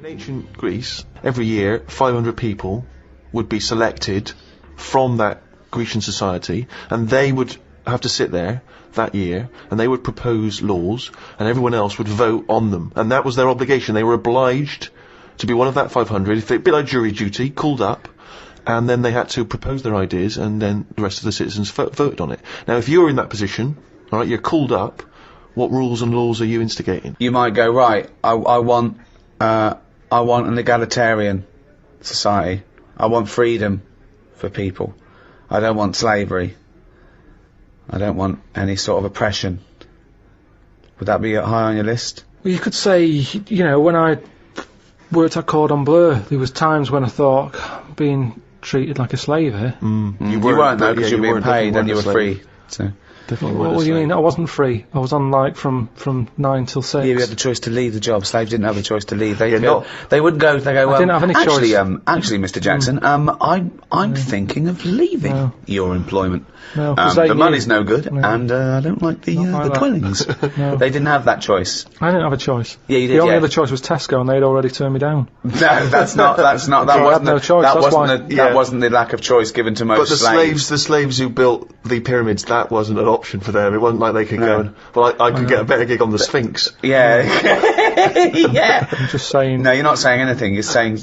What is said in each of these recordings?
In ancient Greece, every year 500 people would be selected from that Grecian society, and they would have to sit there that year, and they would propose laws, and everyone else would vote on them, and that was their obligation. They were obliged to be one of that 500, if they, a bit like jury duty, called up, and then they had to propose their ideas, and then the rest of the citizens voted on it. Now, if you're in that position, alright, you're called up, what rules and laws are you instigating? You might go, right, I want an egalitarian society. I want freedom for people. I don't want slavery. I don't want any sort of oppression. Would that be high on your list? Well, you could say, you know, when I worked at Cordon Bleu, there was times when I thought, being treated like a slave here. You weren't though, because you were being paid and you were free. So. What do you mean? I wasn't free. I was on like from 9 till 6. Yeah, you had the choice to leave the job. Slaves didn't have a choice to leave. They wouldn't go. They go. I didn't have any choice. Actually, Mr. Jackson, I'm thinking of leaving your employment. No, the money's no good, and I don't like the dwellings. No. They didn't have that choice. I didn't have a choice. Yeah, you did. The only other choice was Tesco, and they'd already turned me down. No, that's not. That wasn't no choice. That wasn't the lack of choice given to most slaves. But the slaves who built the pyramids, that wasn't an option for them. It wasn't like they could go and, well, I could get a better gig on the Sphinx. Yeah. Yeah. I'm just saying. No, you're not saying anything. You're saying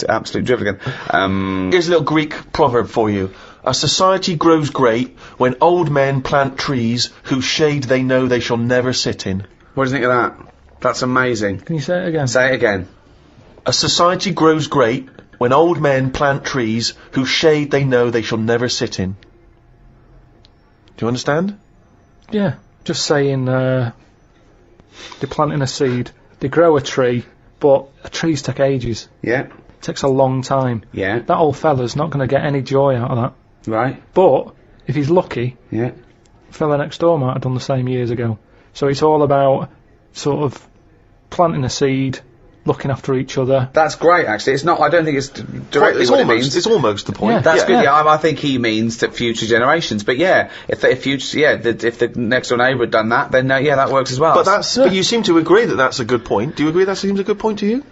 absolute drivel again. Here's a little Greek proverb for you. A society grows great when old men plant trees whose shade they know they shall never sit in. What do you think of that? That's amazing. Can you say it again? Say it again. A society grows great when old men plant trees whose shade they know they shall never sit in. Do you understand? Yeah, just saying, they're planting a seed, they grow a tree, but trees take ages. Yeah. It takes a long time. Yeah. That old fella's not going to get any joy out of that. Right. But, if he's lucky, yeah, the fella next door might have done the same years ago. So it's all about, sort of, planting a seed, looking after each other. That's great, actually. It's not. I don't think it's directly what it means. It's almost the point. Yeah. That's good. Yeah, I think he means that future generations. But yeah, if the next door neighbour had done that, then yeah, that works as well. But but you seem to agree that that's a good point. Do you agree that seems a good point to you?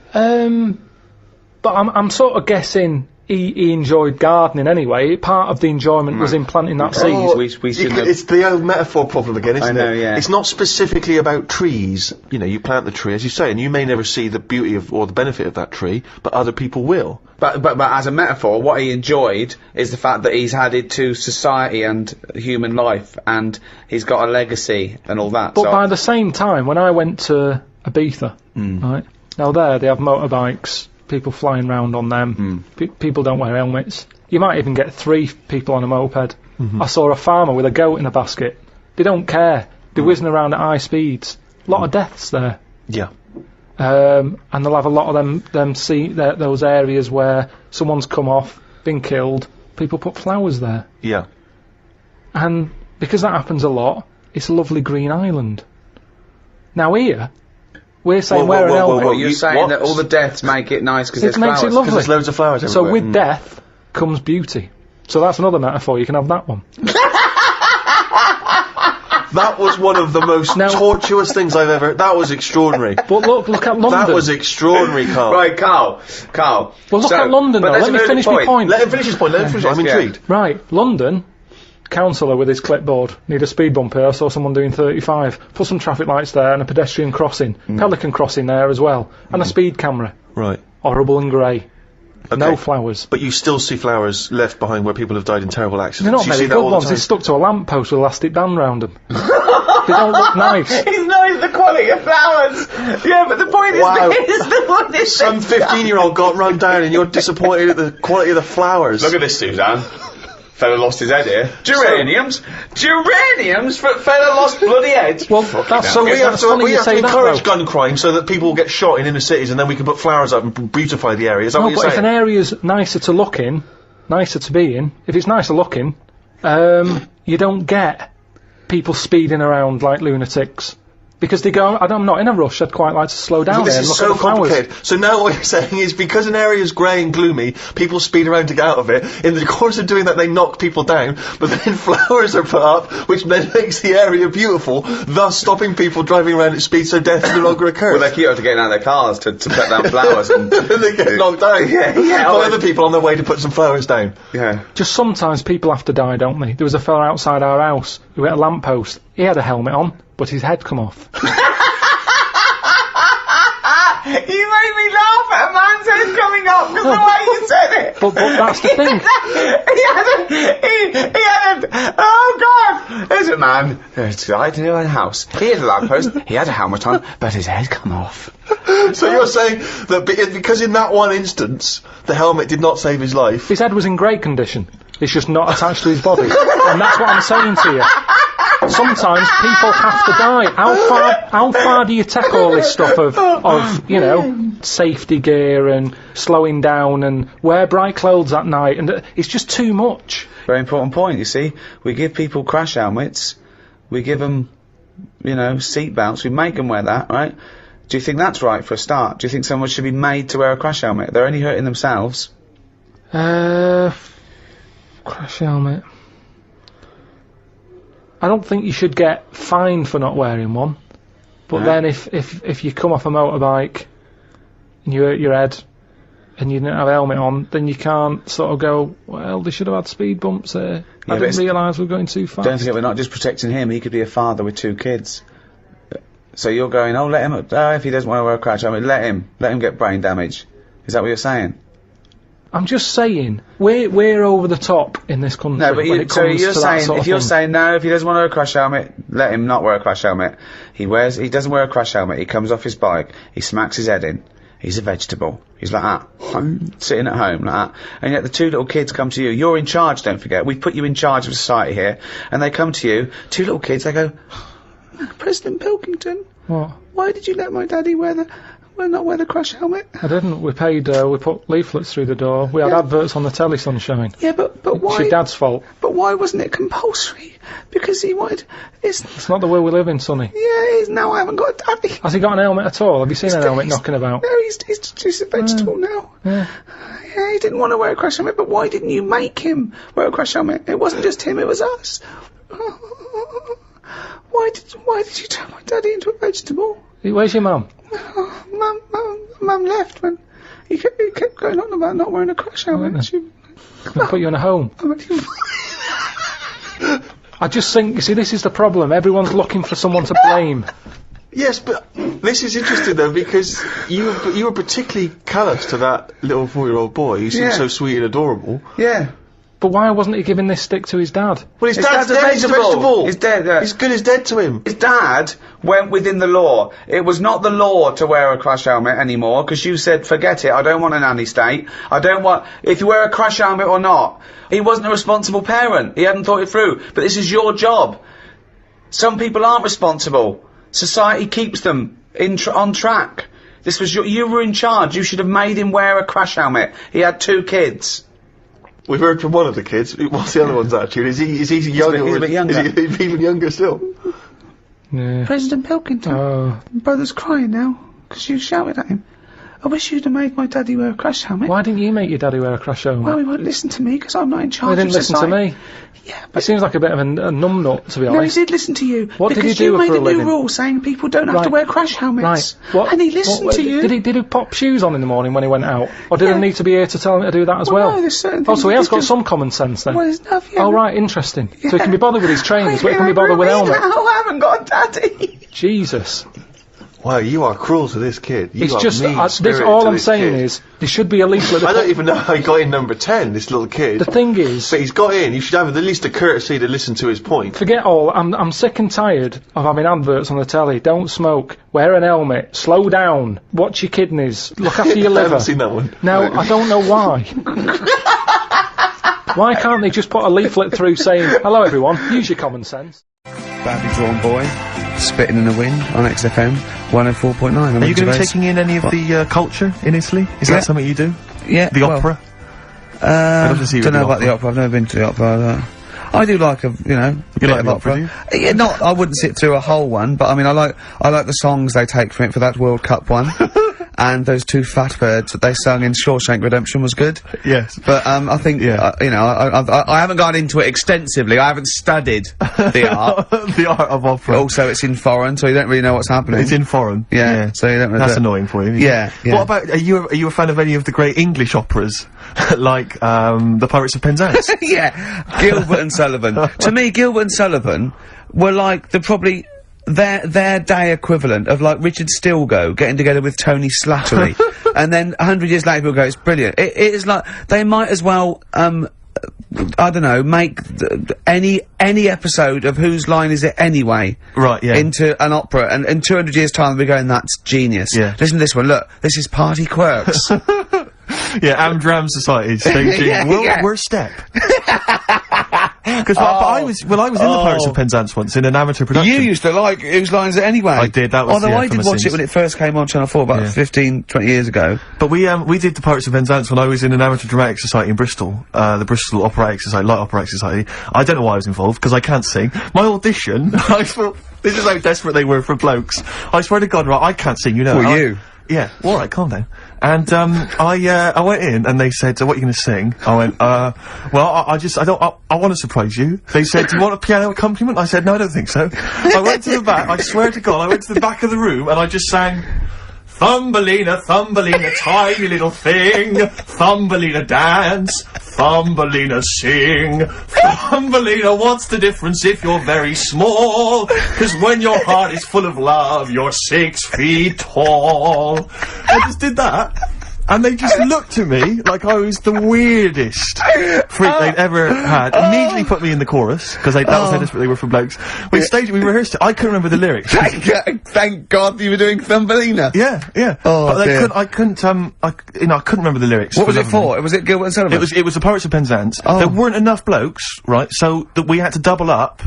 But I'm sort of guessing he enjoyed gardening anyway. Part of the enjoyment was in planting that seed. We shouldn't it's the old metaphor problem again, isn't it? I know, yeah. It's not specifically about trees. You know, you plant the tree, as you say, and you may never see the beauty of or the benefit of that tree, but other people will. But as a metaphor, what he enjoyed is the fact that he's added to society and human life, and he's got a legacy and all that. But by the same time, when I went to Ibiza, right, now there they have motorbikes, people flying around on them, people don't wear helmets. You might even get 3 people on a moped. I saw a farmer with a goat in a basket. They don't care. They're whizzing around at high speeds. A lot of deaths there. Yeah. And they'll have a lot of those areas where someone's come off, been killed, people put flowers there. Yeah. And because that happens a lot, it's a lovely green island. Now here, we're saying wear an helmet. You're saying that all the deaths make it nice because there's flowers. It makes it lovely. There's loads of flowers everywhere. So with death comes beauty. So that's another metaphor, you can have that one. That was one of the most tortuous things I've ever... That was extraordinary. But look at London. That was extraordinary, Karl. Right, Karl. Well, look at London, though. Let me finish my point. Let him finish his point. I'm intrigued. Right, London, councillor with his clipboard, need a speed bump here, I saw someone doing 35. Put some traffic lights there and a pedestrian crossing. Pelican crossing there as well. And a speed camera. Right. Horrible and grey. Okay. No flowers. But you still see flowers left behind where people have died in terrible accidents. They're not very good ones. They're stuck to a lamppost with elastic band round them. They don't look nice. It's nice, the quality of flowers. Yeah, but the point is, some 15-year-old got run down and you're disappointed at the quality of the flowers. Look at this, Suzanne. Fella lost his head here. Geraniums? Fella lost bloody head. Well, that's so we have to encourage that, gun crime so that people will get shot in inner cities and then we can put flowers up and beautify the area. Is that what you're saying? If an area's nicer to look in, nicer to be in, if it's nicer looking, you don't get people speeding around like lunatics. Because they go, I'm not in a rush, I'd quite like to slow down This here and is look so at the flowers. complicated. So now what you're saying is because an area is grey and gloomy, people speed around to get out of it. In the course of doing that, they knock people down, but then flowers are put up, which then makes the area beautiful, thus stopping people driving around at speed so death no longer occurs. Well, they keep after getting out of their cars to put down flowers. And they get knocked down. Yeah, by other people on their way to put some flowers down. Yeah. Just sometimes people have to die, don't they? There was a fella outside our house who hit a lamppost. He had a helmet on, but his head come off. You made me laugh at a man's head coming up because the way you said it. But that's the thing. he had a, oh God! There's a man outside in a house. He had a lamppost, he had a helmet on, but his head come off. So you're saying that because in that one instance, the helmet did not save his life. His head was in great condition. It's just not attached to his body. And that's what I'm saying to you. Sometimes people have to die. How far do you take all this stuff of you know, safety gear and slowing down and wear bright clothes at night, and it's just too much. Very important point, you see. We give people crash helmets, we give them, you know, seat belts, we make them wear that, right? Do you think that's right for a start? Do you think someone should be made to wear a crash helmet? They're only hurting themselves. Crash helmet. I don't think you should get fined for not wearing one. But then if you come off a motorbike and you hurt your head and you didn't have a helmet on, then you can't sort of go, well, they should have had speed bumps there. I didn't realise we were going too fast. Don't forget, we're not just protecting him, he could be a father with 2 kids. So you're going, oh, let him, if he doesn't want to wear a crash helmet, let him get brain damage. Is that what you're saying? I'm just saying, we're over the top in this country. No, but when it comes you're to saying, that sort of if you're thing. saying no, if he doesn't want to wear a crash helmet, let him not wear a crash helmet. He doesn't wear a crash helmet, he comes off his bike, he smacks his head in, he's a vegetable. He's like that, sitting at home like that. And yet the 2 little kids come to you, you're in charge, don't forget, we've put you in charge of society here, and they come to you, 2 little kids, they go, President Pilkington, What? why did you let my daddy not wear the crash helmet? I didn't. We put leaflets through the door. We had adverts on the telly, Sunshine. Yeah, but why? It's your dad's fault. But why wasn't it compulsory? Because he wanted... It's not the way we live in, Sonny. Yeah, now I haven't got a daddy. Has he got an helmet at all? Have you seen an helmet knocking about? No, he's a vegetable now. Yeah. Yeah, he didn't want to wear a crash helmet, but why didn't you make him wear a crash helmet? It wasn't just him, it was us. Why did you turn my daddy into a vegetable? Where's your mum? Mum left when he kept going on about not wearing a crash helmet. They'll put you in a home. I just think, you see, this is the problem. Everyone's looking for someone to blame. Yes, but this is interesting though because you were particularly callous to that little 4-year-old boy who seemed so sweet and adorable. Yeah. But why wasn't he giving this stick to his dad? Well, his dad's dead. He's a vegetable. He's dead. He's good as dead to him. His dad went within the law. It was not the law to wear a crash helmet anymore, because you said, forget it, I don't want a nanny state. I don't want... If you wear a crash helmet or not. He wasn't a responsible parent. He hadn't thought it through. But this is your job. Some people aren't responsible. Society keeps them on track. This was you were in charge. You should have made him wear a crash helmet. He had 2 kids. We've heard from one of the kids. What's the other one's attitude? Is he younger? He's a bit younger. Is he even younger still? Yeah. President Pilkington. Oh. Brother's crying now because you shouted at him. I wish you'd have made my daddy wear a crash helmet. Why didn't you make your daddy wear a crash helmet? Well, he won't listen to me because I'm not in charge He didn't of listen society. to me. Yeah, He seems like a bit of a numbnut, to be no, he honest. did listen to you. What did he because do you for made a a new living? rule saying people don't have to wear crash helmets. Right. What? And he listened to you. Did he pop shoes on in the morning when he went out? Or did I need to be here to tell him to do that as well? No, there's certain Oh, things so he you has got just- some common sense then? Well, there's enough, yeah. Oh, right, interesting. So he can be bothered with his trainers, but he can be bothered with helmet. I haven't got a daddy. Jesus. Wow, you are cruel to this kid. You It's got just, mean this, spirit all to I'm this saying kid. is, there should be a leaflet. I don't even know how he got in number 10, this little kid. The thing is, But he's got in. You should have at least the courtesy to listen to his point. forget all, I'm sick and tired of having adverts on the telly. Don't smoke, wear an helmet, slow down, watch your kidneys, look after your I liver. haven't seen that one. Now, I don't know why. Why can't they just put a leaflet through saying, hello everyone, use your common sense? Badly drawn boy, spitting in the wind on XFM 104.9. Are you going to be taking in any of the culture in Italy? Is that something you do? Yeah. The opera? I love to see you don't at know the about the opera. I've never been to the opera. I do like a, you know, a bit like of the opera. opera, do Yeah, not, I wouldn't sit through a whole one, but I mean, I like the songs they take from it for that World Cup one. And those two fat birds that they sung in Shawshank Redemption was good. Yes. But, I think, you know, I haven't gone into it extensively. I haven't studied the art. The art of opera. Also, it's in foreign, so you don't really know what's happening. It's in foreign. Yeah. So you don't really. That's annoying for you. Yeah. What about, are you a fan of any of the great English operas? Like, the Pirates of Penzance? Yeah. Gilbert and Sullivan. To me, Gilbert and Sullivan were like their day equivalent of like Richard Stilgoe getting together with Tony Slattery. And then 100 years later people go, it's brilliant. It is like, they might as well, I don't know, make any episode of Whose Line Is It Anyway? Right, yeah. Into an opera, and in 200 years time we're going, that's genius. Yeah. Listen to this one, look, this is Party Quirks. Yeah, Amdram Society staging We're Step. Because I was in the Pirates of Penzance once in an amateur production. You used to like Whose Line Is It Anyway? I did, that was Although I did watch it when it first came on Channel 4 about 15, 20 years ago. But we did the Pirates of Penzance when I was in an amateur dramatic society in Bristol, the Bristol Operatic Society, Light Operatic Society. I don't know why I was involved, because I can't sing. My audition, I thought, this is how desperate they were for blokes. I swear to God, right, I can't sing, you know. For you? Yeah, alright, calm down. And, I went in and they said, what are you gonna sing? I went, well, I want to surprise you. They said, do you want a piano accompaniment? I said, no, I don't think so. I went to the back, I swear to God, I went to the back of the room and I just sang, Thumbelina, Thumbelina, tiny little thing, Thumbelina dance, Thumbelina sing, Thumbelina, what's the difference if you're very small? 'Cause when your heart is full of love, you're 6 feet tall. I just did that. And they just looked at me like I was the weirdest freak they'd ever had. Immediately put me in the chorus, because that was how desperate they were for blokes. We staged it, we rehearsed it. I couldn't remember the lyrics. Thank God you were doing Thumbelina. Yeah, yeah. Oh, but dear. I couldn't remember the lyrics. What was it for? Was it Gilbert and Sullivan? It was the Pirates of Penzance. Oh. There weren't enough blokes, right, so that we had to double up.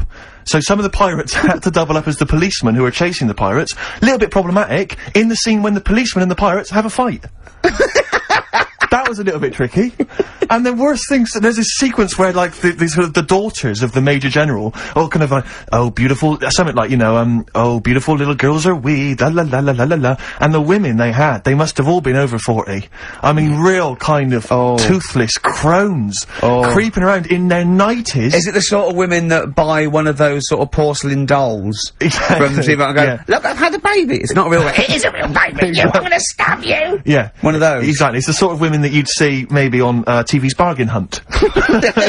So some of the pirates had to double up as the policemen who were chasing the pirates. A little bit problematic in the scene when the policemen and the pirates have a fight. That was a little bit tricky. And the worst things, there's this sequence where, like, the sort of the daughters of the Major General, all kind of like, oh, beautiful, something like, you know, oh, beautiful little girls are we, la la la la la la la. And the women they must have all been over 40. I mean, real kind of toothless crones, creeping around in their 90s. Is it the sort of women that buy one of those sort of porcelain dolls from the TV and go, look, I've had a baby. It's not real. It is a real baby. I'm gonna stab you. Yeah. One of those. Exactly. It's the sort of women that you'd see maybe on TV's Bargain Hunt.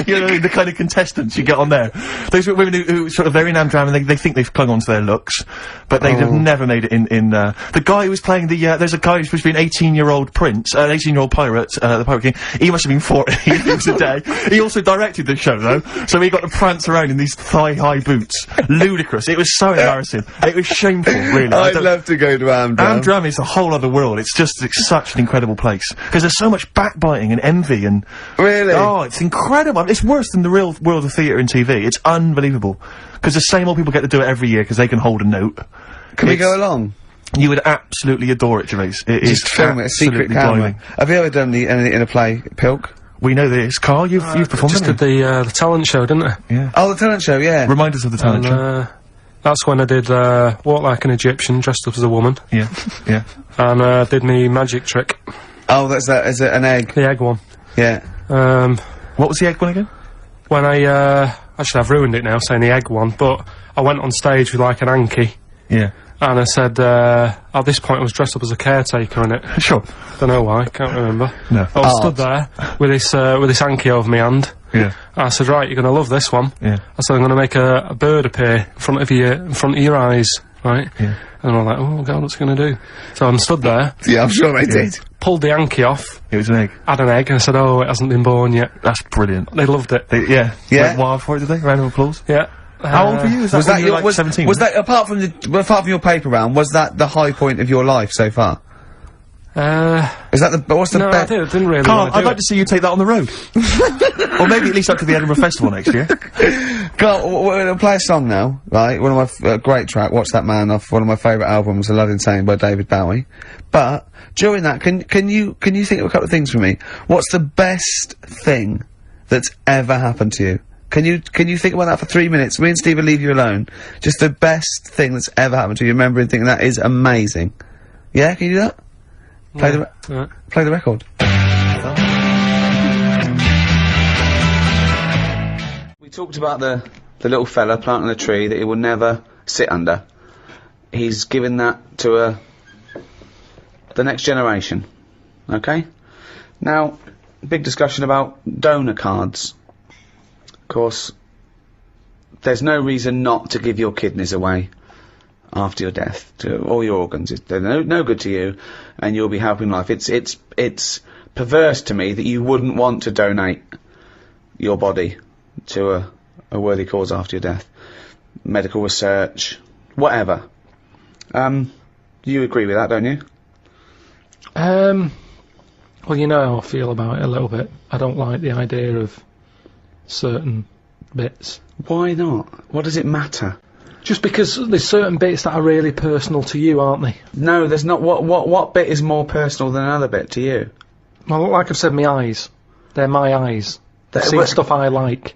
You know, the kind of contestants you get on there. Those women who sort of, they're in Amdram and they think they've clung on to their looks, but they have never made it in the guy who was playing there's a guy who's supposed to be an 18-year-old prince, an 18-year-old pirate, the Pirate King. He must have been 40 if he was a day. He also directed the show, though, so he got to prance around in these thigh-high boots. Ludicrous. It was so embarrassing. It was shameful, really. I'd love to go to Amdram. Amdram is a whole other world. It's such an incredible place. Because there's so much backbiting and envy and... Really? Oh, it's incredible. It's worse than the real world of theatre and TV. It's unbelievable. Because the same old people get to do it every year because they can hold a note. Can we go along? You would absolutely adore it, Gervais. It is film it, a secret camera. blinding. Have you ever done anything in a play, Pilk? We know this. Carl, you've performed, Just haven't did the talent show, didn't I? Yeah. Oh, the talent show, yeah. Remind us of the talent show. That's when I did Walk Like an Egyptian, dressed up as a woman. Yeah, yeah. And did me magic trick. Oh, that's that. Is it an egg? The egg one. Yeah. What was the egg one again? When actually I've ruined it now saying the egg one, but I went on stage with like an hanky. Yeah. And I said, at this point I was dressed up as a caretaker in it. Sure. Don't know why, can't remember. No. I was stood there with this hanky over my hand. Yeah. I said, right, you're gonna love this one. Yeah. I said, I'm gonna make a bird appear in front of your eyes, right? Yeah. And I'm like, oh god, what's it gonna do? So I'm stood there. Yeah, I'm sure they did. Pulled the hanky off. It was an egg. Had an egg, and I said, oh, it hasn't been born yet. That's brilliant. They loved it. Yeah. Yeah. Went wild for it, did they? Round of applause? Yeah. How old were you? Was that when you were, like, 17? Was that, apart from your paper round, was that the high point of your life so far? Is that what's the no, best? I didn't really Carl, wanna do I'd like it. to see you take that on the road. Or maybe at least up to the Edinburgh Festival next year. Carl, we're gonna play a song now, right? One of my great track, Watch That Man, off one of my favourite albums, A Love Insane by David Bowie. But during that, can you think of a couple of things for me? What's the best thing that's ever happened to you Can you think about that for 3 minutes? Me and Steve will leave you alone. Just the best thing that's ever happened to you. Remember and think that is amazing. Yeah, can you do that? Play the record. We talked about the little fella planting a tree that he will never sit under. He's given that to the next generation. Okay? Now, big discussion about donor cards. Of course, there's no reason not to give your kidneys away after your death, to all your organs. They're no good to you, and you'll be helping life. It's perverse to me that you wouldn't want to donate your body to a worthy cause after your death. Medical research, whatever. You agree with that, don't you? Well, you know how I feel about it a little bit. I don't like the idea of certain bits. Why not? What does it matter? Just because there's certain bits that are really personal to you, aren't they? No, there's not. What bit is more personal than another bit to you? Well, like I've said, my eyes. They're my eyes. They see stuff I like.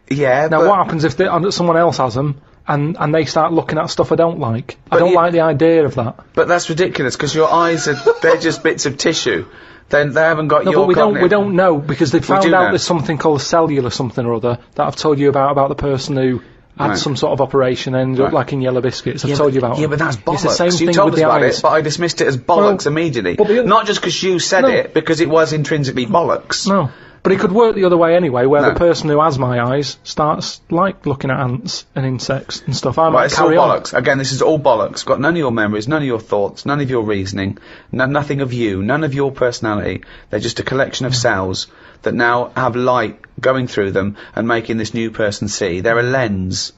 Yeah, now, what happens if someone else has them, and they start looking at stuff I don't like? I don't like the idea of that. But that's ridiculous, because your eyes they're just bits of tissue. Then they haven't got your but we don't know, because they've found out there's something called cellular something or other that I've told you about the person who had some sort of operation and ended up like in yellow biscuits. I've told you about it. Yeah, but that's bollocks. It's the same you thing told with us the about eyes. it, but I dismissed it as bollocks immediately. Not just because you said it, because it was intrinsically bollocks. No. But it could work the other way anyway, where the person who has my eyes starts, like, looking at ants and insects and stuff. I might carry on. Bollocks. Again, this is all bollocks. Got none of your memories, none of your thoughts, none of your reasoning, nothing of you, none of your personality. They're just a collection of cells that now have light going through them and making this new person see. They're a lens.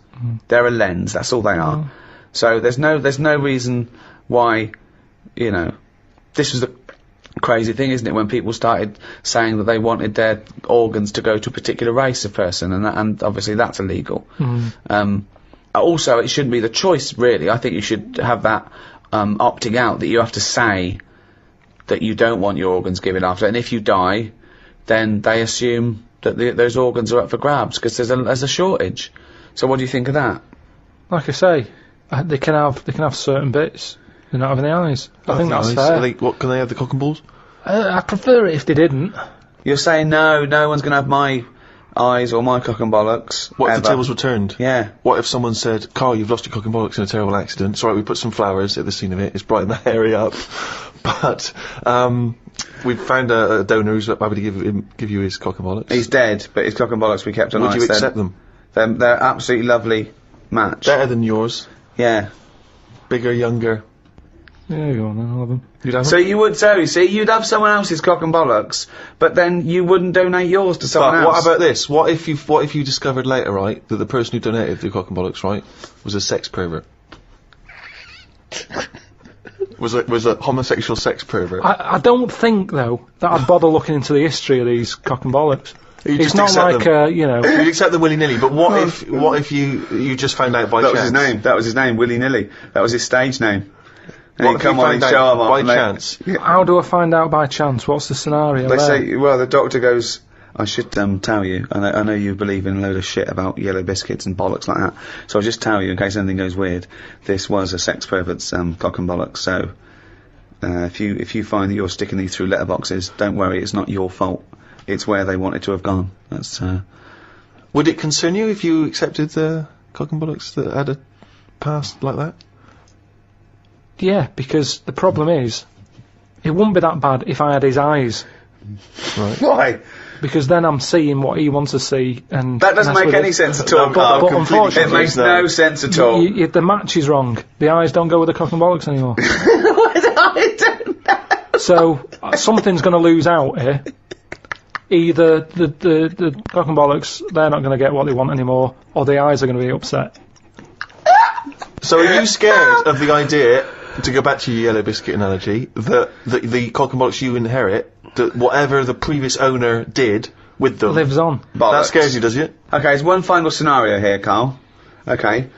They're a lens. That's all they are. So there's no reason why, you know, this was the crazy thing, isn't it, when people started saying that they wanted their organs to go to a particular race of person, and obviously that's illegal. Also, it shouldn't be the choice, really. I think you should have that opting out, that you have to say that you don't want your organs given after, and if you die, then they assume that those organs are up for grabs, because there's a shortage. So what do you think of that? Like I say, they can have certain bits. They're not having the eyes. I think that's fair. What, can they have the cock and balls? I'd prefer it if they didn't. You're saying no one's going to have my eyes or my cock and bollocks. What if the tables were turned? Yeah. What if someone said, Karl, you've lost your cock and bollocks in a terrible accident. It's alright, we put some flowers at the scene of it. It's brightened the area up. But, we've found a donor who's happy to give you his cock and bollocks. He's dead, but his cock and bollocks we kept on ice. Would you accept them? They're absolutely lovely match. Better than yours. Yeah. Bigger, younger. Yeah, go on then, I'll have them. You'd have So them? you would, you'd have someone else's cock and bollocks, but then you wouldn't donate yours to someone else. What about this? What if you discovered later, right, that the person who donated the cock and bollocks, right, was a sex pervert? was a homosexual sex pervert? I don't think, though, that I'd bother looking into the history of these cock and bollocks. It's not like, you know... You'd accept them willy-nilly, but what if you just found out by chance? That was his name, willy-nilly. That was his stage name. And What if you found out by chance? How do I find out by chance? What's the scenario They there? say, well, the doctor goes, I should tell you, I know you believe in a load of shit about yellow biscuits and bollocks like that, so I'll just tell you, in case anything goes weird, this was a sex pervert's cock and bollocks, so if you find that you're sticking these through letterboxes, don't worry, it's not your fault. It's where they wanted to have gone. That's. Would it concern you if you accepted the cock and bollocks that had a past like that? Yeah, because the problem is, it wouldn't be that bad if I had his eyes. Right. Why? Because then I'm seeing what he wants to see, and that doesn't make any sense at all. But unfortunately, it makes no sense at all. The match is wrong. The eyes don't go with the cock and bollocks anymore. I don't know. So something's going to lose out here. Either the cock and bollocks, they're not going to get what they want anymore, or the eyes are going to be upset. So are you scared of the idea, to go back to your yellow biscuit analogy, that the cock and bollocks you inherit, that whatever the previous owner did with them... lives on. That scares you, does it? Okay, there's one final scenario here, Karl. Okay.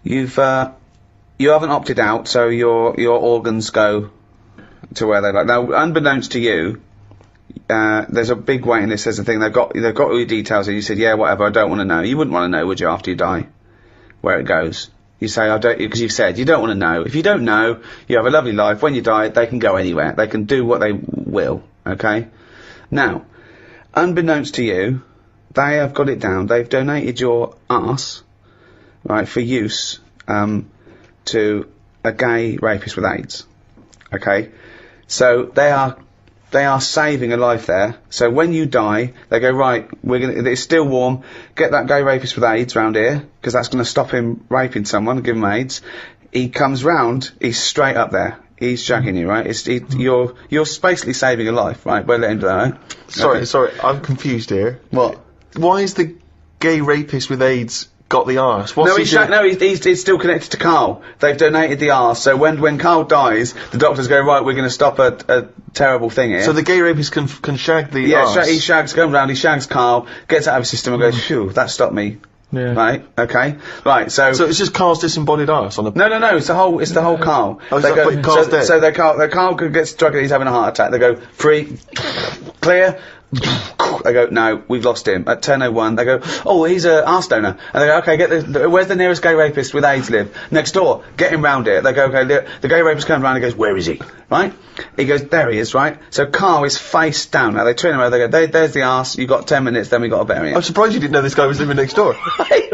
You haven't opted out, so your organs go to where they like. Now, unbeknownst to you, there's a big waiting list, there's a thing, they've got all your details, and you said, yeah, whatever, I don't want to know. You wouldn't want to know, would you, after you die, where it goes? You say, I don't, because you've said, you don't want to know. If you don't know, you have a lovely life. When you die, they can go anywhere. They can do what they will, okay? Now, unbeknownst to you, they have got it down. They've donated your arse, right, for use, to a gay rapist with AIDS, okay? So they are saving a life there. So when you die, they go, right, it's still warm, get that gay rapist with AIDS round here, because that's going to stop him raping someone and give him AIDS. He comes round, he's straight up there. He's shagging you, right? You're basically saving a life, right? We're letting that, right? Sorry, I'm confused here. What? Why is the gay rapist with AIDS got the arse? No, he's still connected to Karl. They've donated the arse, so when Karl dies, the doctors go, right, we're going to stop a terrible thing here. So the gay rapist can shag the arse? Yeah, he shags, goes round, he shags Karl, gets out of his system and goes, phew, that stopped me. Yeah. Right, okay. Right, so it's just Karl's disembodied arse on the... No, it's the whole Karl. Oh, but Karl's dead? So Karl gets struck, he's having a heart attack, they go, free, clear, they go, no, we've lost him. At 10:01, they go, oh, he's a arse donor. And they go, okay, where's the nearest gay rapist with AIDS live? Next door, get him round here. They go, okay, the gay rapist comes round and goes, where is he? Right? He goes, there he is, right? So Karl is face down. Now they turn him around, they go, there's the arse, you've got 10 minutes, then we got to bury him. I'm surprised you didn't know this guy was living next door. Right.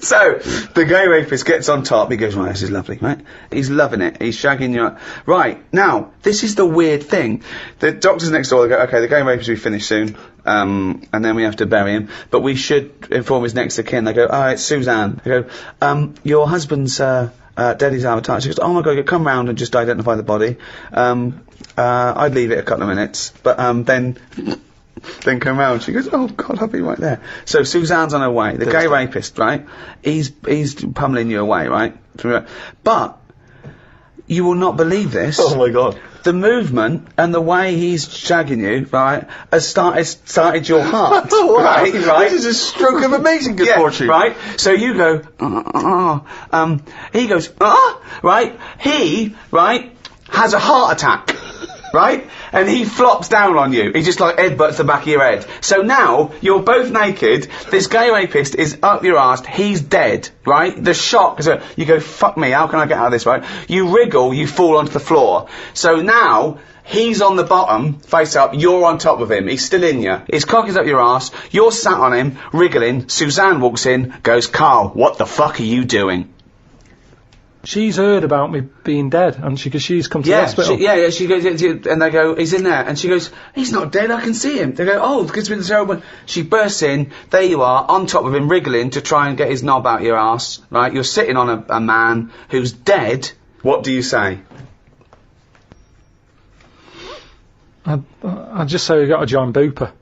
So, the gay rapist gets on top, he goes, right, this is lovely, right? He's loving it, he's shagging you up. Right, now, this is the weird thing. The doctors next door, they go, okay, the gay rapist will be finished soon, and then we have to bury him, but we should inform his next of kin. They go, oh, it's Suzanne. They go, your husband's, dead, he's out of touch. She goes, oh my god, come round and just identify the body. I'd leave it a couple of minutes, but, then come round, she goes, oh god, I'll be right there. So Suzanne's on her way, the gay rapist, right? He's pummeling you away, right? But, you will not believe this. Oh my god. The movement and the way he's shagging you, right, has started your heart. Wow. Right? This is a stroke of amazing good fortune. Right? So you go, he goes, right? He, right, has a heart attack. Right? And he flops down on you. He just like headbutts the back of your head. So now, you're both naked, this gay rapist is up your arse, he's dead, right? The shock, so you go, fuck me, how can I get out of this, right? You wriggle, you fall onto the floor. So now, he's on the bottom, face up, you're on top of him, he's still in you. His cock is up your arse, you're sat on him, wriggling, Suzanne walks in, goes, Karl, what the fuck are you doing? She's heard about me being dead, and because she's come to the hospital. She goes, and they go, he's in there, and she goes, he's not dead, I can see him. They go, oh, it's been terrible. She bursts in, there you are, on top of him, wriggling to try and get his knob out your arse, right? You're sitting on a man who's dead. What do you say? I'd just say we got to join Booper.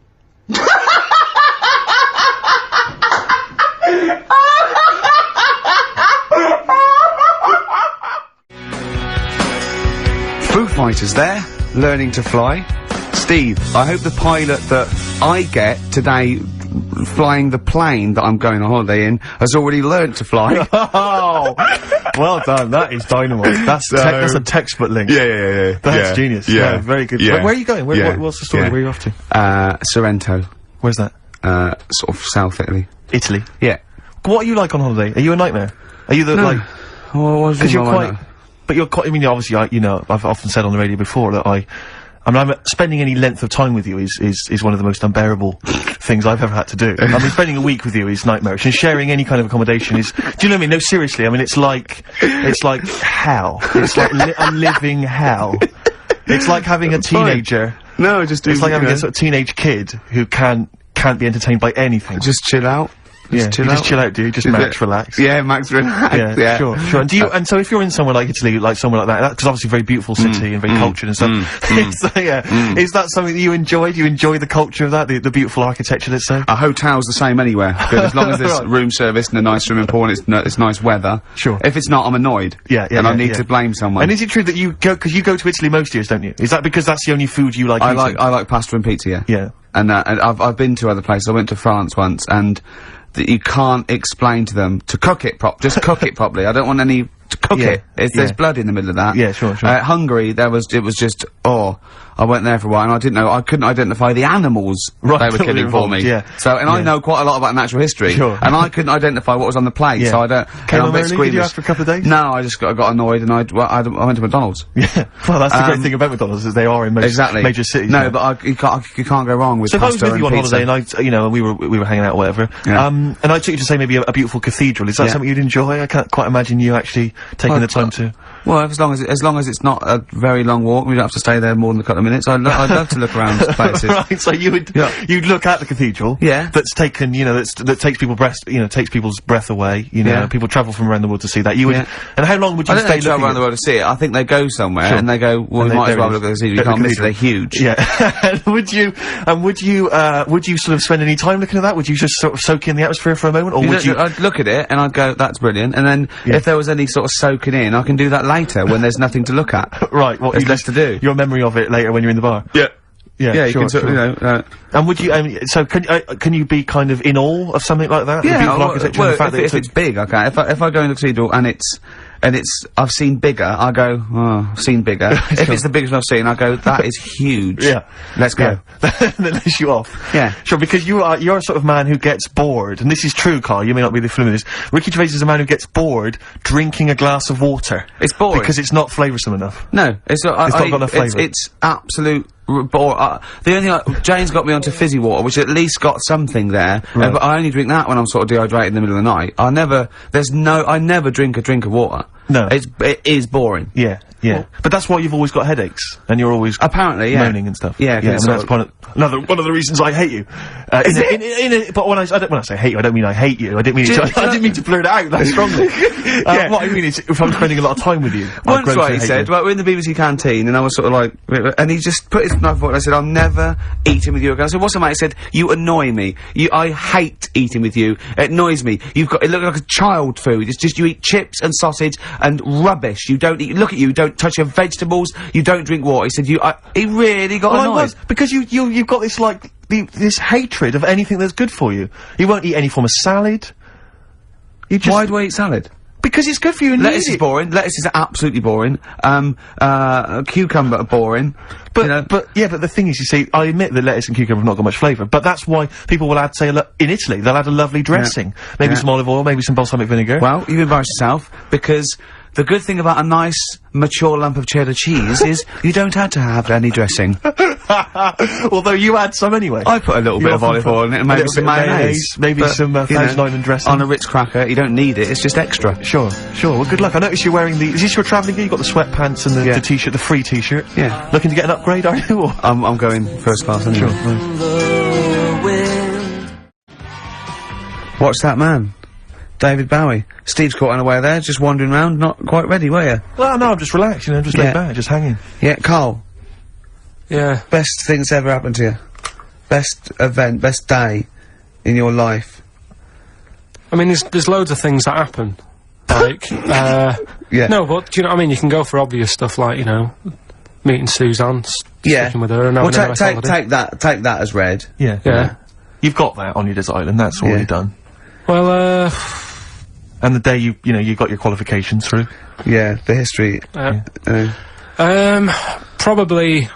Foo Fighters there, learning to fly. Steve, I hope the pilot that I get today flying the plane that I'm going on holiday in has already learned to fly. Oh, well done. That is dynamite. That's a textbook link. Yeah. That's genius. Yeah, very good. Yeah. Where are you going? What's the story? Yeah. Where are you off to? Sorrento. Where's that? Sort of South Italy. Italy. Yeah. What are you like on holiday? Are you a nightmare? Are you the like? Well, because you're quite. But you're quite. I mean, obviously, I've often said on the radio before that I'm spending any length of time with you is one of the most unbearable things I've ever had to do. I mean, spending a week with you is nightmarish, and sharing any kind of accommodation is. Do you know what I mean? No, seriously. I mean, it's like hell. It's like a living hell. It's like having a teenager. No, just it's like having a sort of teenage kid who can't be entertained by anything. Just chill out. Just chill out, dude. Just max relax. Yeah, max relax. Yeah, sure. And and so if you're in somewhere like Italy, like somewhere like that, because obviously a very beautiful city and very cultured and stuff. Is that something that you enjoy? Do you enjoy the culture of that, the beautiful architecture, let's say? A hotel's the same anywhere. But as long as there's room service and a nice swimming pool and it's nice weather. Sure. If it's not, I'm annoyed. And I need to blame someone. And is it true that you go, because you go to Italy most years, don't you? Is that because that's the only food you like eating? I like pasta and pizza, yeah. Yeah. And I've been to other places. I went to France once, and you can't explain to them to cook it just cook it properly. I don't want any to cook it. There's blood in the middle of that. Yeah, sure. Hungary, it was just, I went there for a while and I couldn't identify the animals they were killing for me. Yeah. So, and I know quite a lot about natural history. Sure. And I couldn't identify what was on the plate, so I don't... Came I'm home a bit early, squeamish. did you after a couple of days? No, I just got annoyed and I went to McDonald's. Yeah. Well, that's the great thing about McDonald's, is they are in most major cities. No, but you can't go wrong with pasta and pizza. So if I was with you on holiday and we were hanging out or whatever, and I took you to say maybe a beautiful cathedral, is that something you'd enjoy? I can't quite imagine you actually taking the time to... Well, as long as it's not a very long walk, we don't have to stay there more than a couple of minutes. I'd love to look around places. Right, so you'd look at the cathedral. Yeah. That's taken, that takes people's breath away. People travel from around the world to see that. You would, and how long would you stay travel around the world to see it? I think they go somewhere and they go, well, we might as well look at the cathedral. You can't miss it. They're huge. Yeah. would you sort of spend any time looking at that? Would you just sort of soak in the atmosphere for a moment, or would you? I'd look at it and I'd go, that's brilliant. And then if there was any sort of soaking in, I can do that later when there's nothing to look at. Right. There's less to do. Your memory of it later when you're in the bar. Yeah. Yeah, you can sort of, and would you, so can you be kind of in awe of something like that? Yeah, beautiful architecture and the fact that if it's big, okay. If I go in the cathedral and I've seen bigger, I go, I've seen bigger. If it's the biggest I've seen, I go, that is huge. Yeah. Let's go. That lets you off. Yeah. Sure, because you're a sort of man who gets bored, and this is true, Karl, you may not be the familiar with this. Ricky Gervais is a man who gets bored drinking a glass of water. It's boring. Because it's not flavoursome enough. No, it's not got enough flavour. It's absolute the only thing, Jane's got me onto fizzy water, which at least got something there, right. But I only drink that when I'm sort of dehydrated in the middle of the night. I never drink a drink of water. No. It is boring. Yeah. Well, but that's why you've always got headaches, and you're always apparently moaning and stuff. Yeah, and that's one of the reasons I hate you. But when I say hate you, I don't mean I hate you. I didn't mean I didn't mean to blurt it out that strongly. What I mean is, if I'm spending a lot of time with you, once he said, we're in the BBC canteen, and I was sort of like, and he just put his knife forward, and I said, I'll never eat in with you again. I said, what's the matter? He said, you annoy me. I hate eating with you. It annoys me. It looks like a child food. It's just you eat chips and sausage and rubbish. You don't eat. Look at you. You don't touch your vegetables. You don't drink water. He said, he really got annoyed. I was, because you've got this this hatred of anything that's good for you. You won't eat any form of salad. Why do I eat salad? Because it's good for you and lettuce is boring. Lettuce is absolutely boring. Cucumber boring. But the thing is, you see, I admit that lettuce and cucumber have not got much flavour, but that's why people will add, say, in Italy, they'll add a lovely dressing. Maybe some olive oil, maybe some balsamic vinegar. Well, you embarrass yourself, because the good thing about a nice, mature lump of cheddar cheese is you don't have to have any dressing. Although you add some anyway. I put a little bit of olive oil in it and maybe some mayonnaise. Maybe some Thousand Island dressing. On a Ritz cracker, you don't need it, it's just extra. Sure. Well, good luck. I notice you're wearing is this your travelling gear? You've got the sweatpants and the t-shirt, the free t-shirt. Yeah. Looking to get an upgrade, are you? Or? I'm going first class anyway. Watch that man. David Bowie. Steve's caught unaware there, just wandering around, not quite ready, were you? Well, no, I'm just relaxed, just laid back, just hanging. Yeah, Karl. Yeah. Best thing that's ever happened to you? Best event, best day in your life? I mean, there's loads of things that happen. Like, no, but, do you know what I mean? You can go for obvious stuff like, meeting Suzanne, sticking with her and having a nice holiday. Take that as read. Yeah. You've got that on your desert island, that's already done. Well, and the day you got your qualifications through. Yeah, the history. Probably.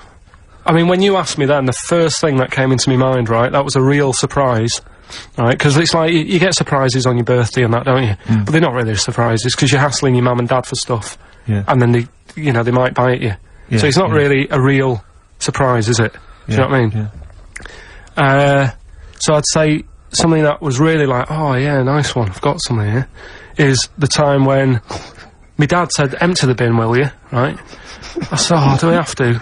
I mean, when you asked me then, the first thing that came into my mind, right, that was a real surprise, right? Because it's like you get surprises on your birthday and that, don't you? But they're not really surprises because you're hassling your mum and dad for stuff, and then they might bite you. So it's not really a real surprise, is it? Do you know what I mean? Yeah. So I'd say something that was really like, oh yeah, nice one, I've got something here, is the time when my dad said, empty the bin, will you? Right? I said, oh, do we have to?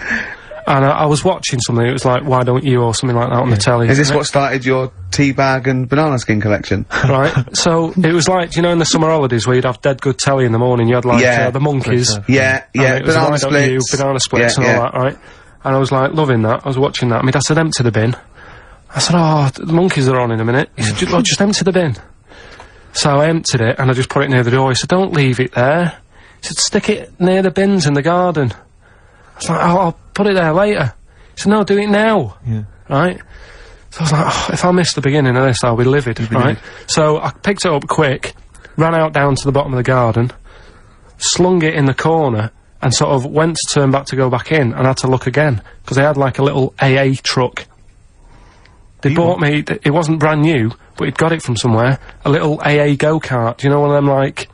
And I was watching something, it was like, why don't you, or something like that on the telly. Is this what started your teabag and banana skin collection? Right, so it was like, in the summer holidays where you'd have dead good telly in the morning, you had like, the Monkeys. Banana splits. Banana splits and all that, right? And I was like, loving that, I was watching that, my dad said, empty the bin. I said, oh, the Monkeys are on in a minute. He said, just empty the bin. So I emptied it, and I just put it near the door. He said, don't leave it there. He said, stick it near the bins in the garden. I was like, oh, I'll put it there later. He said, no, do it now. Yeah. Right? So I was like, oh, if I miss the beginning of this, I'll be livid, right? So I picked it up quick, ran out down to the bottom of the garden, slung it in the corner, and sort of went to turn back to go back in, and had to look again, because they had like a little AA truck. They bought me, it wasn't brand new, but he'd got it from somewhere, a little AA go-kart. Do you know one of them, like,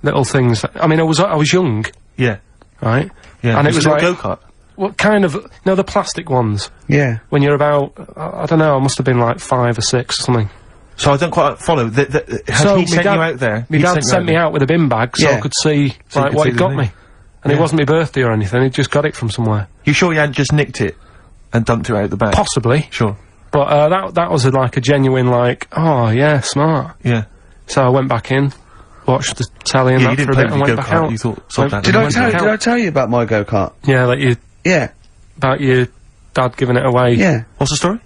little things? I mean, I was young. Yeah. Right? Yeah. And it was a like... go-kart. What kind of... No, the plastic ones. Yeah. When you're about... I don't know, I must have been like 5 or 6 or something. So I don't quite follow. Has he sent you out there? My dad sent me out with a bin bag so I could see, like, what he'd got me. And it wasn't my birthday or anything, he'd just got it from somewhere. You sure you hadn't just nicked it and dumped it out the back? Possibly. Sure. But, that was like a genuine, like, oh, yeah, smart. Yeah. So I went back in, watched the telly and that for a bit, and went back out. You thought, sod that. Did I tell you about my go-kart? Yeah, like you... Yeah. About your dad giving it away. Yeah. What's the story?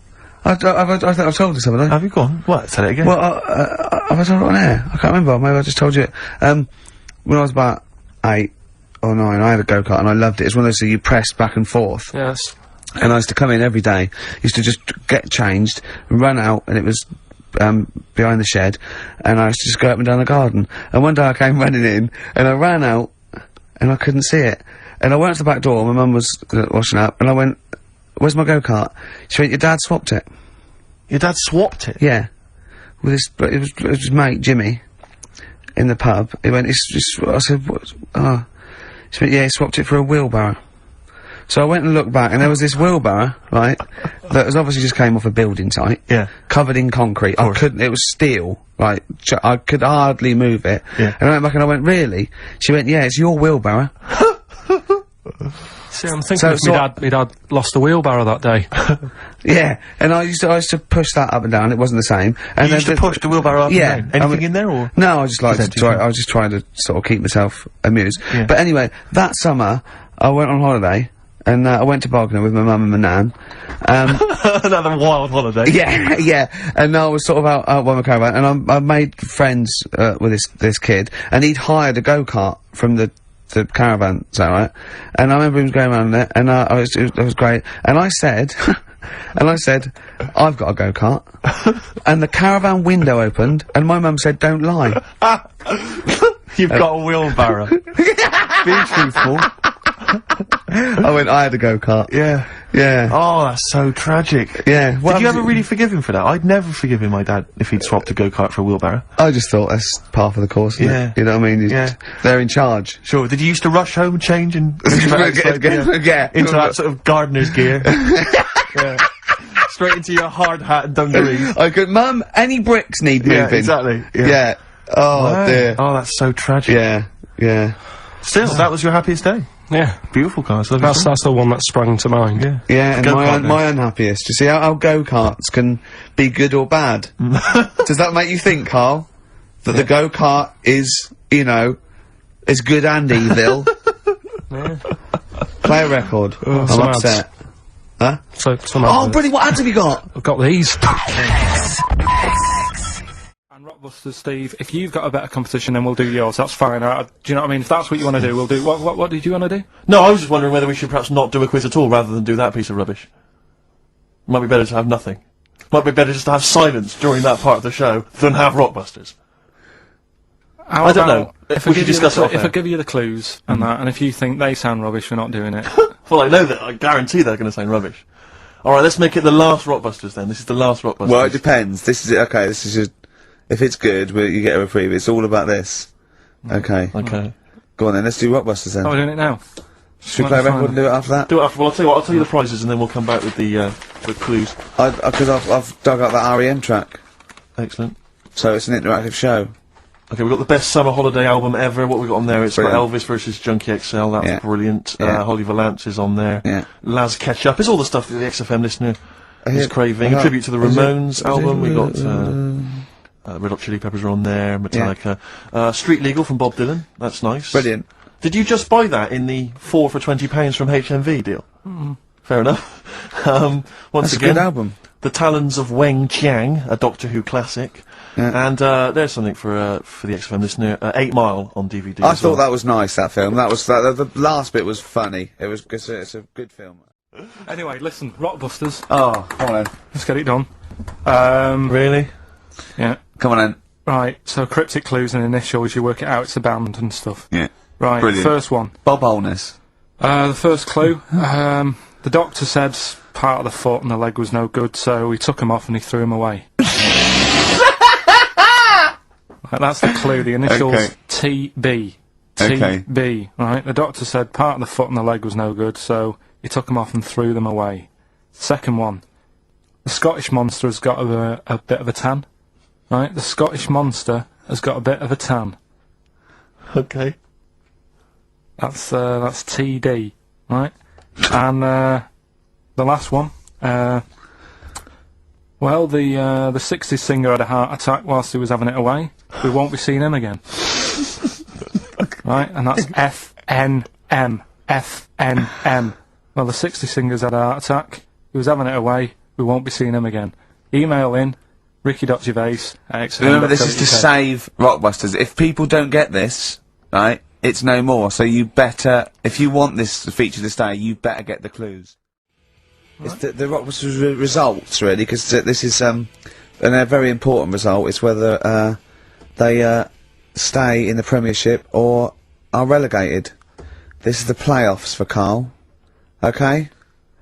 I think I've told this, haven't I? Have you gone? What? Say it again. Well, have I told it on air? I can't remember. Maybe I just told you it. When I was about 8 or 9, I had a go-kart and I loved it. It's one of those that you press back and forth. Yes. And I used to come in every day, used to just get changed, run out, and it was, behind the shed, and I used to just go up and down the garden. And one day I came running in, and I ran out, and I couldn't see it. And I went to the back door, my mum was washing up, and I went, "Where's my go-kart?" She went, "Your dad swapped it." Your dad swapped it? Yeah. With his, it was his mate, Jimmy, in the pub. He went, I said, "What?" She went, "Yeah, he swapped it for a wheelbarrow." So I went and looked back, and there was this wheelbarrow, right, that was obviously just came off a building site. Yeah. Covered in concrete. I couldn't, it was steel, right, I could hardly move it. Yeah. And I went back and I went, "Really?" She went, "Yeah, it's your wheelbarrow." See, I'm thinking my dad lost a wheelbarrow that day. Yeah, and I used to push that up and down, it wasn't the same. And You used to push the wheelbarrow up and down? Anything in there, or? No, I just liked to try, I was just trying to sort of keep myself amused. Yeah. But anyway, that summer, I went on holiday, and I went to Bognor with my mum and my nan. Another wild holiday. Yeah, yeah. And I was sort of out by my caravan, and I made friends with this kid, and he'd hired a go-kart from the caravan, is that right? And I remember him going around there, and it was great. And I said, "I've got a go-kart." And the caravan window opened, and my mum said, "Don't lie." You've got a wheelbarrow. Be truthful. I went, "I had a go-kart." Yeah. Yeah. Oh, that's so tragic. Yeah. Did you ever really forgive him for that? I'd never forgive my dad if he'd swapped a go-kart for a wheelbarrow. I just thought that's part of the course, isn't it? You know what I mean? Yeah. They're in charge. Sure. Did you used to rush home, change, and into that sort of gardener's gear? Yeah. Straight into your hard hat and dungarees. I could, "Mum, any bricks need moving?" Yeah, exactly. Yeah. Oh, Wow. dear. Oh, that's so tragic. Yeah. Yeah. Still, that was your happiest day. Yeah. Beautiful car. That's the one that sprang to mind. Yeah. Yeah, and Go-kart my unhappiest. You see how go-karts can be good or bad? Does that make you think, Karl? That the go-kart is, you know, is good and evil? Yeah. Play a record. I'm some upset. Huh? So, some Oh, brilliant, what ads have you got? I've got these. And Rockbusters, Steve, if you've got a better competition, then we'll do yours. That's fine. Do you know what I mean? If that's what you want to do, we'll do. What did you want to do? No, I was just wondering whether we should perhaps not do a quiz at all rather than do that piece of rubbish. Might be better to have nothing. Might be better just to have silence during that part of the show than have Rockbusters. I don't know. If We should discuss it off if I air. give you the clues and that, and if you think they sound rubbish, we're not doing it. Well, I know that. I guarantee they're going to sound rubbish. Alright, let's make it the last Rockbusters then. This is the last Rockbusters. Well, it depends. This is it. Okay, this is if it's good, you get a reprieve. It's all about this. Okay. Okay. Go on then, let's do Rockbusters then. Oh, we're doing it now. Should we play a record and do it after that? Do it after. Well, I'll tell you what. I'll tell you the prizes and then we'll come back with the clues. Because I've dug up that REM track. Excellent. So it's an interactive show. Okay, we've got the best summer holiday album ever. What we got on there? It's got Brilliant. Elvis versus Junkie XL. That's Yeah. brilliant. Yeah. Holly Valance is on there. Yeah. Laz Ketchup. It's all the stuff that the XFM listener is hear- craving. A uh, tribute to the is it- Ramones is album. it, We got Red Hot Chili Peppers are on there. Metallica. Street Legal from Bob Dylan. That's nice. Brilliant. Did you just buy that in the 4 for £20 from HMV deal? Fair enough. Once That's a again, good album. The Talons of Weng Chiang, a Doctor Who classic. Yeah. And there's something for the XFM listener. 8 Mile on DVD. I as thought well. that was nice, that film. That was the last bit was funny. It was it's a good film. Anyway, listen, Rockbusters. Oh, come on then. Let's get it done. Really? Yeah. Come on then. Right, so cryptic clues and initials, you work it out, it's a band and stuff. Yeah. Right, Brilliant. first one. Bob Holness. The first clue. The doctor said part of the foot and the leg was no good, so he took him off and he threw him away. Right, that's the clue. The initials Okay. TB. Okay. TB. Right. The doctor said part of the foot and the leg was no good, so he took them off and threw them away. Second one. The Scottish monster has got a bit of a tan. Right. The Scottish monster has got a bit of a tan. Okay. That's TD. Right. And the last one. Well, the 60s singer had a heart attack whilst he was having it away. We won't be seeing him again. Right, and that's FNM. FNM. Well, the 60s singer's had a heart attack. He was having it away. We won't be seeing him again. Email in ricky.gervais@xfm.co.uk. Remember, this is to save Rockbusters. If people don't get this, right, it's no more. So you better, if you want this feature to stay, you better get the clues. Right. It's the Rockbusters results, really, because this is and a very important result. It's whether they stay in the Premiership or are relegated. This is the playoffs for Karl. Okay?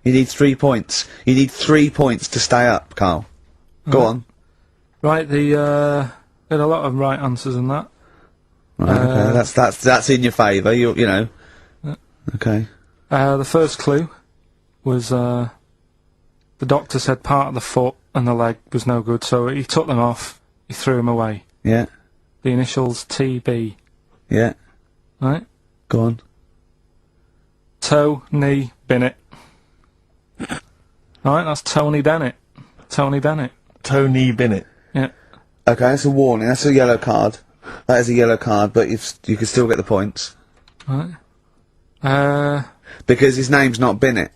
You need 3 points. You need 3 points to stay up, Karl. Go on. Right, had a lot of right answers in that. Right, okay, that's in your favour. You know. Okay. The first clue was the doctor said part of the foot and the leg was no good, so he took them off. He threw them away. Yeah. The initials TB. Yeah. Right. Go on. Toe, knee, Bennett. Right, that's Tony Bennett. Tony Bennett. Tony Bennett. Yeah. Okay, that's a warning. That's a yellow card. That is a yellow card, but you can still get the points. Right. Because his name's not Bennett.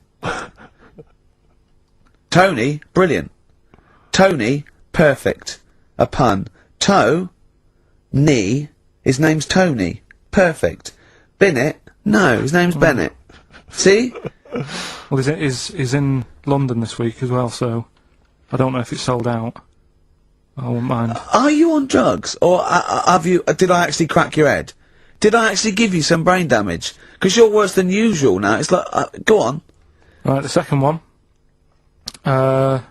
Tony, brilliant. Tony, perfect. A pun. Toe, knee, his name's Tony. Perfect. Bennett, no, his name's Bennett. See? Well, he's in London this week as well, so I don't know if it's sold out. I wouldn't mind. Are you on drugs, or did I actually crack your head? Did I actually give you some brain damage? Because you're worse than usual now. It's like, go on. Right, the second one. That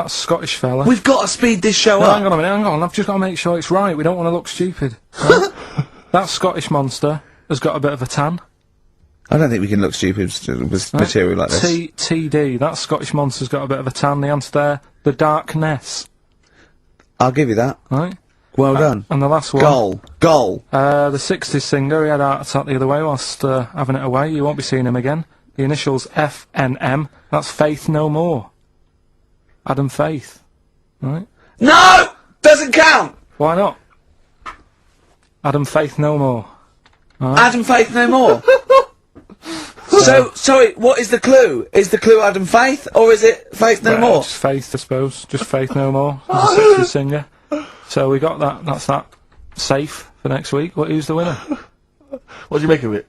Scottish fella. We've got to speed this show No, up. hang on a minute, hang on. I've just got to make sure it's right. We don't want to look stupid. Right? That Scottish monster has got a bit of a tan. I don't think we can look stupid with material like this. TD. That Scottish monster's got a bit of a tan. The answer there, the darkness. I'll give you that. Right. Well done. And the last one. Goal. The 60s singer, he had a heart attack the other way whilst having it away. You won't be seeing him again. The initials FNM. That's Faith No More. Adam Faith. Right. No! Doesn't count! Why not? Adam Faith No More. Right. Adam Faith no more. So, sorry, what is the clue? Is the clue Adam Faith, or is it Faith no more? Just Faith, I suppose. Just Faith No More. The 60s singer. So we got that. That's that. Safe for next week. Who's the winner? What do you make of it?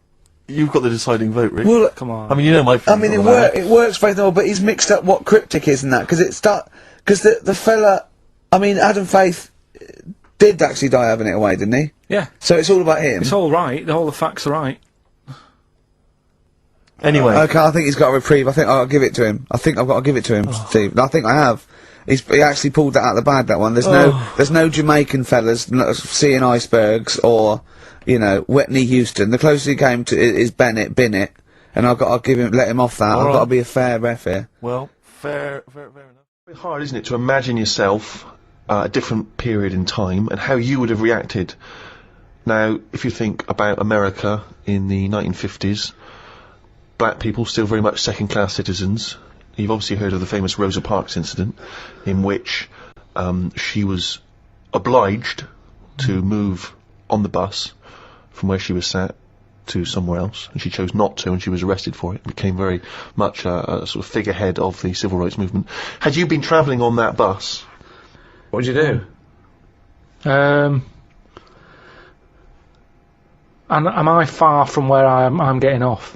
You've got the deciding vote, Rick. Well, Come on. I mean, you know my I feelings mean, on that. it works Faith no more, but he's mixed up what cryptic is and that, because the fella, I mean, Adam Faith did actually die having it away, didn't he? Yeah. So it's all about him. It's all right. All the facts are right. Anyway. Okay, I think he's got a reprieve. I think I'll give it to him. I think I've got to give it to him, Steve. I think I have. He actually pulled that out of the bag, that one. There's no Jamaican fellas seeing icebergs or, you know, Whitney Houston. The closest he came to is Bennett, and I've got to let him off that. I've got to be a fair ref here. Well, fair enough. It's hard, isn't it, to imagine yourself a different period in time and how you would have reacted. Now, if you think about America in the 1950s, black people still very much second-class citizens. You've obviously heard of the famous Rosa Parks incident, in which she was obliged to move on the bus from where she was sat to somewhere else, and she chose not to, and she was arrested for it. It became very much a sort of figurehead of the civil rights movement. Had you been travelling on that bus, what would you do? And am I far from where I'm getting off?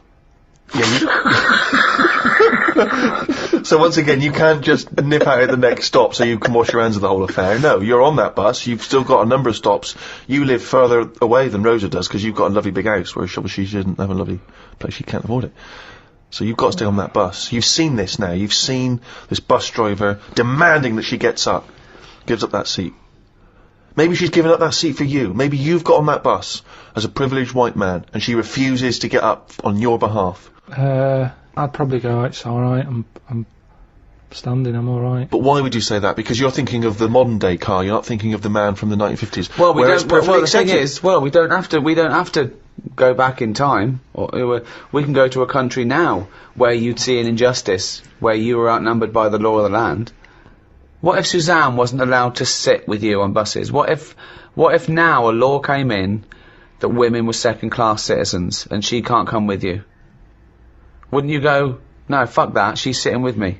So once again, you can't just nip out at the next stop so you can wash your hands of the whole affair. No, you're on that bus. You've still got a number of stops. You live further away than Rosa does because you've got a lovely big house, whereas she doesn't have a lovely place. She can't afford it. So you've got to stay on that bus. You've seen this now. You've seen this bus driver demanding that she gives up that seat. Maybe she's given up that seat for you. Maybe you've got on that bus as a privileged white man and she refuses to get up on your behalf. I'd probably go, it's alright, I'm standing, I'm alright. But why would you say that? Because you're thinking of the modern day Karl, you're not thinking of the man from the 1950s. Well, the thing is, we don't have to go back in time. We can go to a country now where you'd see an injustice, where you were outnumbered by the law of the land. What if Suzanne wasn't allowed to sit with you on buses? What if now a law came in that women were second-class citizens and she can't come with you? Wouldn't you go, no, fuck that, she's sitting with me?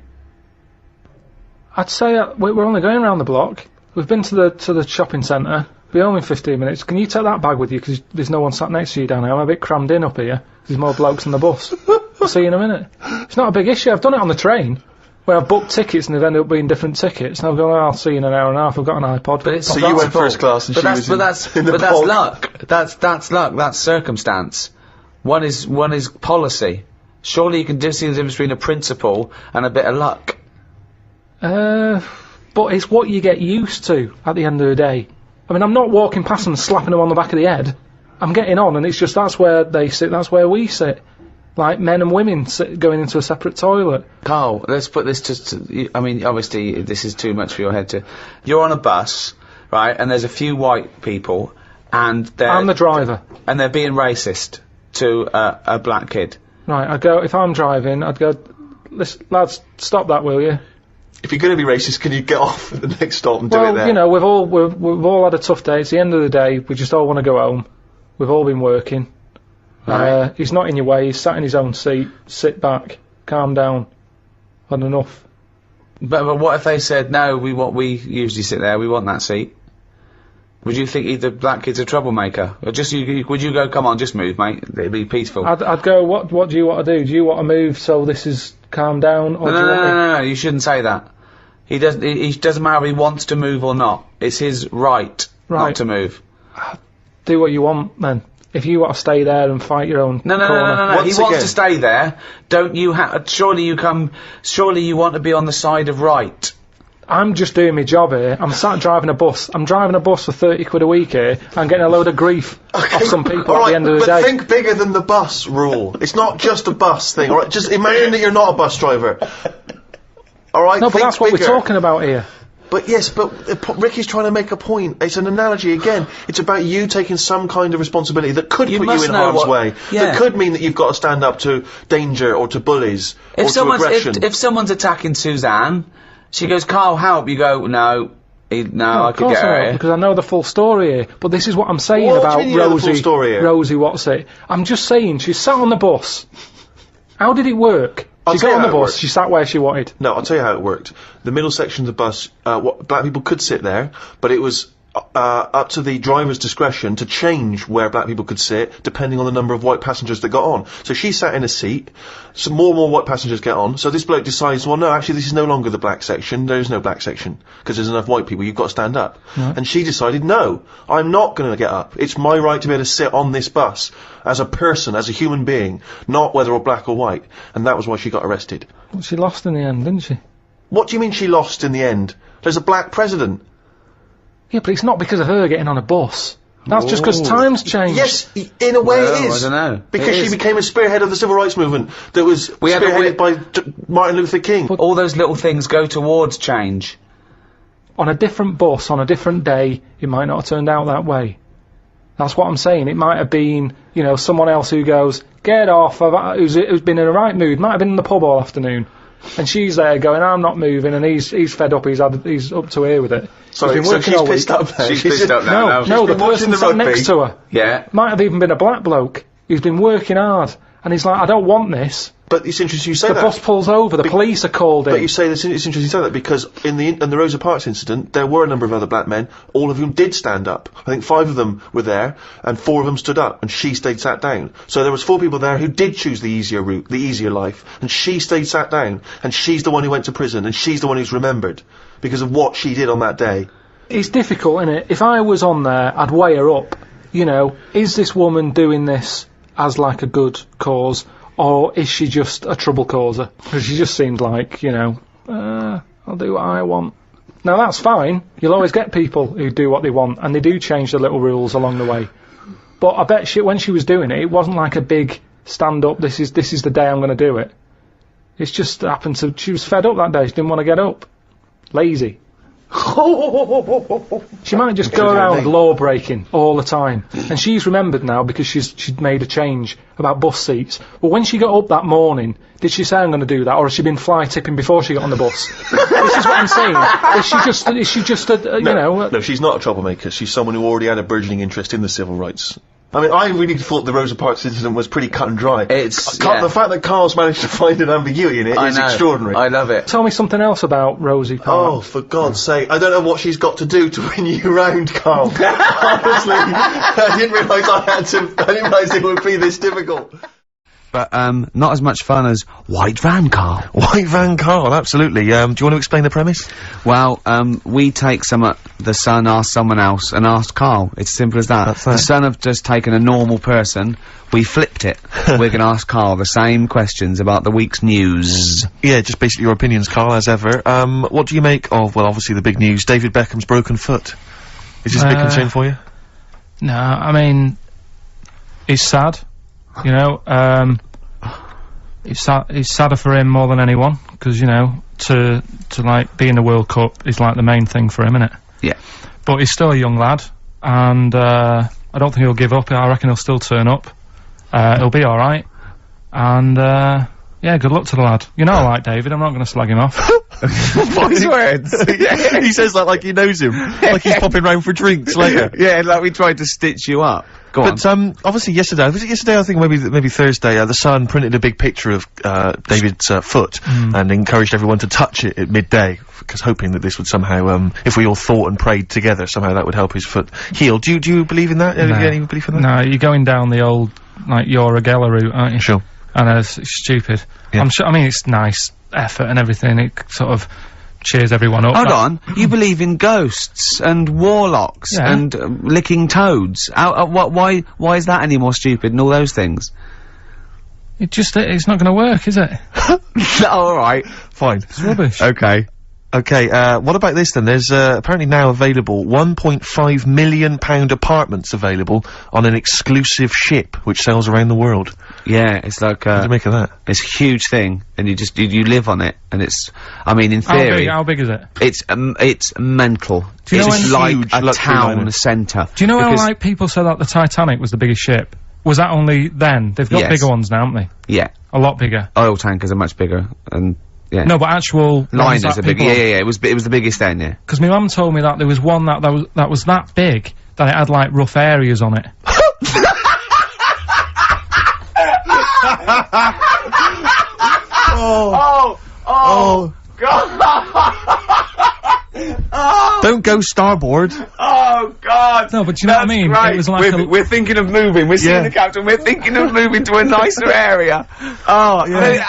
I'd say we're only going around the block. We've been to the shopping centre. We'll be home in 15 minutes. Can you take that bag with you? Because there's no one sat next to you down here. I'm a bit crammed in up here. There's more blokes on the bus. I'll see you in a minute. It's not a big issue. I've done it on the train, where I've booked tickets and they've ended up being different tickets. And I've gone, I'll see you in an hour and a half. I've got an iPod. But so you went first class and that's luck. That's luck. That's circumstance. One is policy. Surely you can see the difference between a principle and a bit of luck. But it's what you get used to at the end of the day. I mean, I'm not walking past them and slapping them on the back of the head. I'm getting on, and it's just that's where they sit, that's where we sit. Like men and women going into a separate toilet. Karl, let's put this to I mean, obviously, this is too much for your head to... You're on a bus, right, and there's a few white people, and they're... I'm the driver. And they're being racist to a black kid. Right, I'd go, if I'm driving, I'd go, listen, lads, stop that, will you? If you're going to be racist, can you get off at the next stop and do it there? Well, you know, we've all had a tough day. It's the end of the day. We just all want to go home. We've all been working. Right. He's not in your way. He's sat in his own seat. Sit back. Calm down. Had enough. But what if they said, no, we usually sit there, we want that seat? Would you think the black kid's a troublemaker? Or would you go, come on, just move, mate, it'd be peaceful? I'd go, what do you want to do? Do you want to move so this is calm down? Or No, you shouldn't say that. He doesn't matter if he wants to move or not. It's his right not to move. Do what you want, then. If you want to stay there and fight your own corner. No. He wants to stay there. Don't you surely you want to be on the side of right. I'm just doing my job here. I'm sat driving a bus. I'm driving a bus for 30 quid a week here. I'm getting a load of grief off some people at the end of the day. But think bigger than the bus rule. It's not just a bus thing, alright? Just imagine that you're not a bus driver. Alright? No, but that's what we're talking about here. But yes, but Ricky's trying to make a point. It's an analogy again. It's about you taking some kind of responsibility that could put you in harm's way. Yeah. That could mean that you've got to stand up to danger or to bullies or to aggression. If someone's attacking Suzanne, she goes, Karl, help. You go, no, I could get her here. Because I know the full story here. But this is what I'm saying about Rosie, what's it? I'm just saying, she sat on the bus. How did it work? She got on the bus, she sat where she wanted. No, I'll tell you how it worked. The middle section of the bus, black people could sit there, but it was up to the driver's discretion to change where black people could sit, depending on the number of white passengers that got on. So she sat in a seat, some more and more white passengers get on, so this bloke decides, well, no, actually, this is no longer the black section, there is no black section, because there's enough white people, you've got to stand up. Right. And she decided, no, I'm not going to get up. It's my right to be able to sit on this bus, as a person, as a human being, not whether or black or white. And that was why she got arrested. Well, she lost in the end, didn't she? What do you mean she lost in the end? There's a black president. Yeah, but it's not because of her getting on a bus. That's just because times changed. Yes, in a way it is. I don't know. Because she became a spearhead of the civil rights movement that was spearheaded by Martin Luther King. But all those little things go towards change. On a different bus, on a different day, it might not have turned out that way. That's what I'm saying. It might have been, you know, someone else who goes, get off, who's been in a right mood, might have been in the pub all afternoon. And she's there going, I'm not moving, and he's fed up, he's up to here with it. Sorry, he's been so she's pissed up there. She's pissed up now. No, the person sat next to her. Yeah. Might have even been a black bloke. He's been working hard. And he's like, I don't want this. But it's interesting you say The that. bus pulls over, the police are called in. But you say this, it's interesting you say that, because in the Rosa Parks incident, there were a number of other black men, all of whom did stand up. I think 5 of them were there, and 4 of them stood up, and she stayed sat down. So there was 4 people there who did choose the easier route, the easier life, and she stayed sat down, and she's the one who went to prison, and she's the one who's remembered, because of what she did on that day. It's difficult, isn't it? If I was on there, I'd weigh her up. You know, is this woman doing this as like a good cause, or is she just a trouble causer? Because she just seemed like, you know, I'll do what I want. Now that's fine. You'll always get people who do what they want, and they do change the little rules along the way. But I bet when she was doing it, it wasn't like a big stand up. This is the day I'm going to do it. It's just happened to. She was fed up that day. She didn't want to get up. Lazy. She might just go around law breaking all the time, and she's remembered now because she'd made a change about bus seats. Well, when she got up that morning, did she say I'm going to do that, or has she been fly tipping before she got on the bus? This is what I'm saying. Is she just a you know? No, she's not a troublemaker. She's someone who already had a burgeoning interest in the civil rights. I mean, I really thought the Rosa Parks incident was pretty cut and dry. The fact that Karl's managed to find an ambiguity in it is extraordinary. I love it. Tell me something else about Rosie Parks. Oh, for God's sake. I don't know what she's got to do to win you round, Karl. Honestly, I didn't realise it would be this difficult. But, not as much fun as White Van Karl. White Van Karl, absolutely. Do you want to explain the premise? Well, we take the son asks someone else and asks Karl. It's as simple as that. That's The son have just taken a normal person, we flipped it. We're gonna ask Karl the same questions about the week's news. Yeah, just basically your opinions, Karl, as ever. What do you make of, well, obviously the big news, David Beckham's broken foot? Is this a big concern for you? No, I mean, it's sad. You know, it's sadder for him more than anyone, because, you know, to like be in the World Cup is like the main thing for him, innit? Yeah. But he's still a young lad, and I don't think he'll give up. I reckon he'll still turn up. He'll be alright, and yeah, good luck to the lad. You know I like David, I'm not going to slag him off. Wise words. Yeah, he says that like he knows him, like he's popping round for drinks later. Yeah, like we tried to stitch you up. Go on. But obviously yesterday, was it yesterday? I think maybe Thursday. The Sun printed a big picture of David's foot and encouraged everyone to touch it at midday, because hoping that this would somehow, if we all thought and prayed together, somehow that would help his foot heal. Do you believe in that? No. Have you any belief in that? No, you're going down the old like Yora Geller route, aren't you? Sure. And it's stupid. Yeah. I'm sure. I mean, it's nice effort and everything. It sort of cheers everyone up. Hold on, you believe in ghosts and warlocks and licking toads. Why is that any more stupid than all those things? It's not going to work, is it? Alright. Fine. It's rubbish. Okay. Okay, what about this then? There's apparently now available £1.5 million apartments available on an exclusive ship which sails around the world. Yeah, it's like What do you make of that? it's a huge thing, and you live on it, and it's, I mean, in theory, How big is it? it's mental. Do you know It's when- like Huge a luxury town liner. centre. Do you know how Because- like people said that the Titanic was the biggest ship? Was that only then? They've got Yes. bigger ones now, haven't they? Yeah, A lot bigger. oil tankers are much bigger, and yeah. No, but actual Liners are bigger. Yeah. It was the biggest then. Yeah. Because my mum told me that there was one that was that big that it had like rough areas on it. Oh, don't go starboard. Oh God! No, but do you know what I mean? Right. It was like we're thinking of moving. We're seeing Yeah. the captain. We're thinking of moving to a nicer area. Oh Yeah.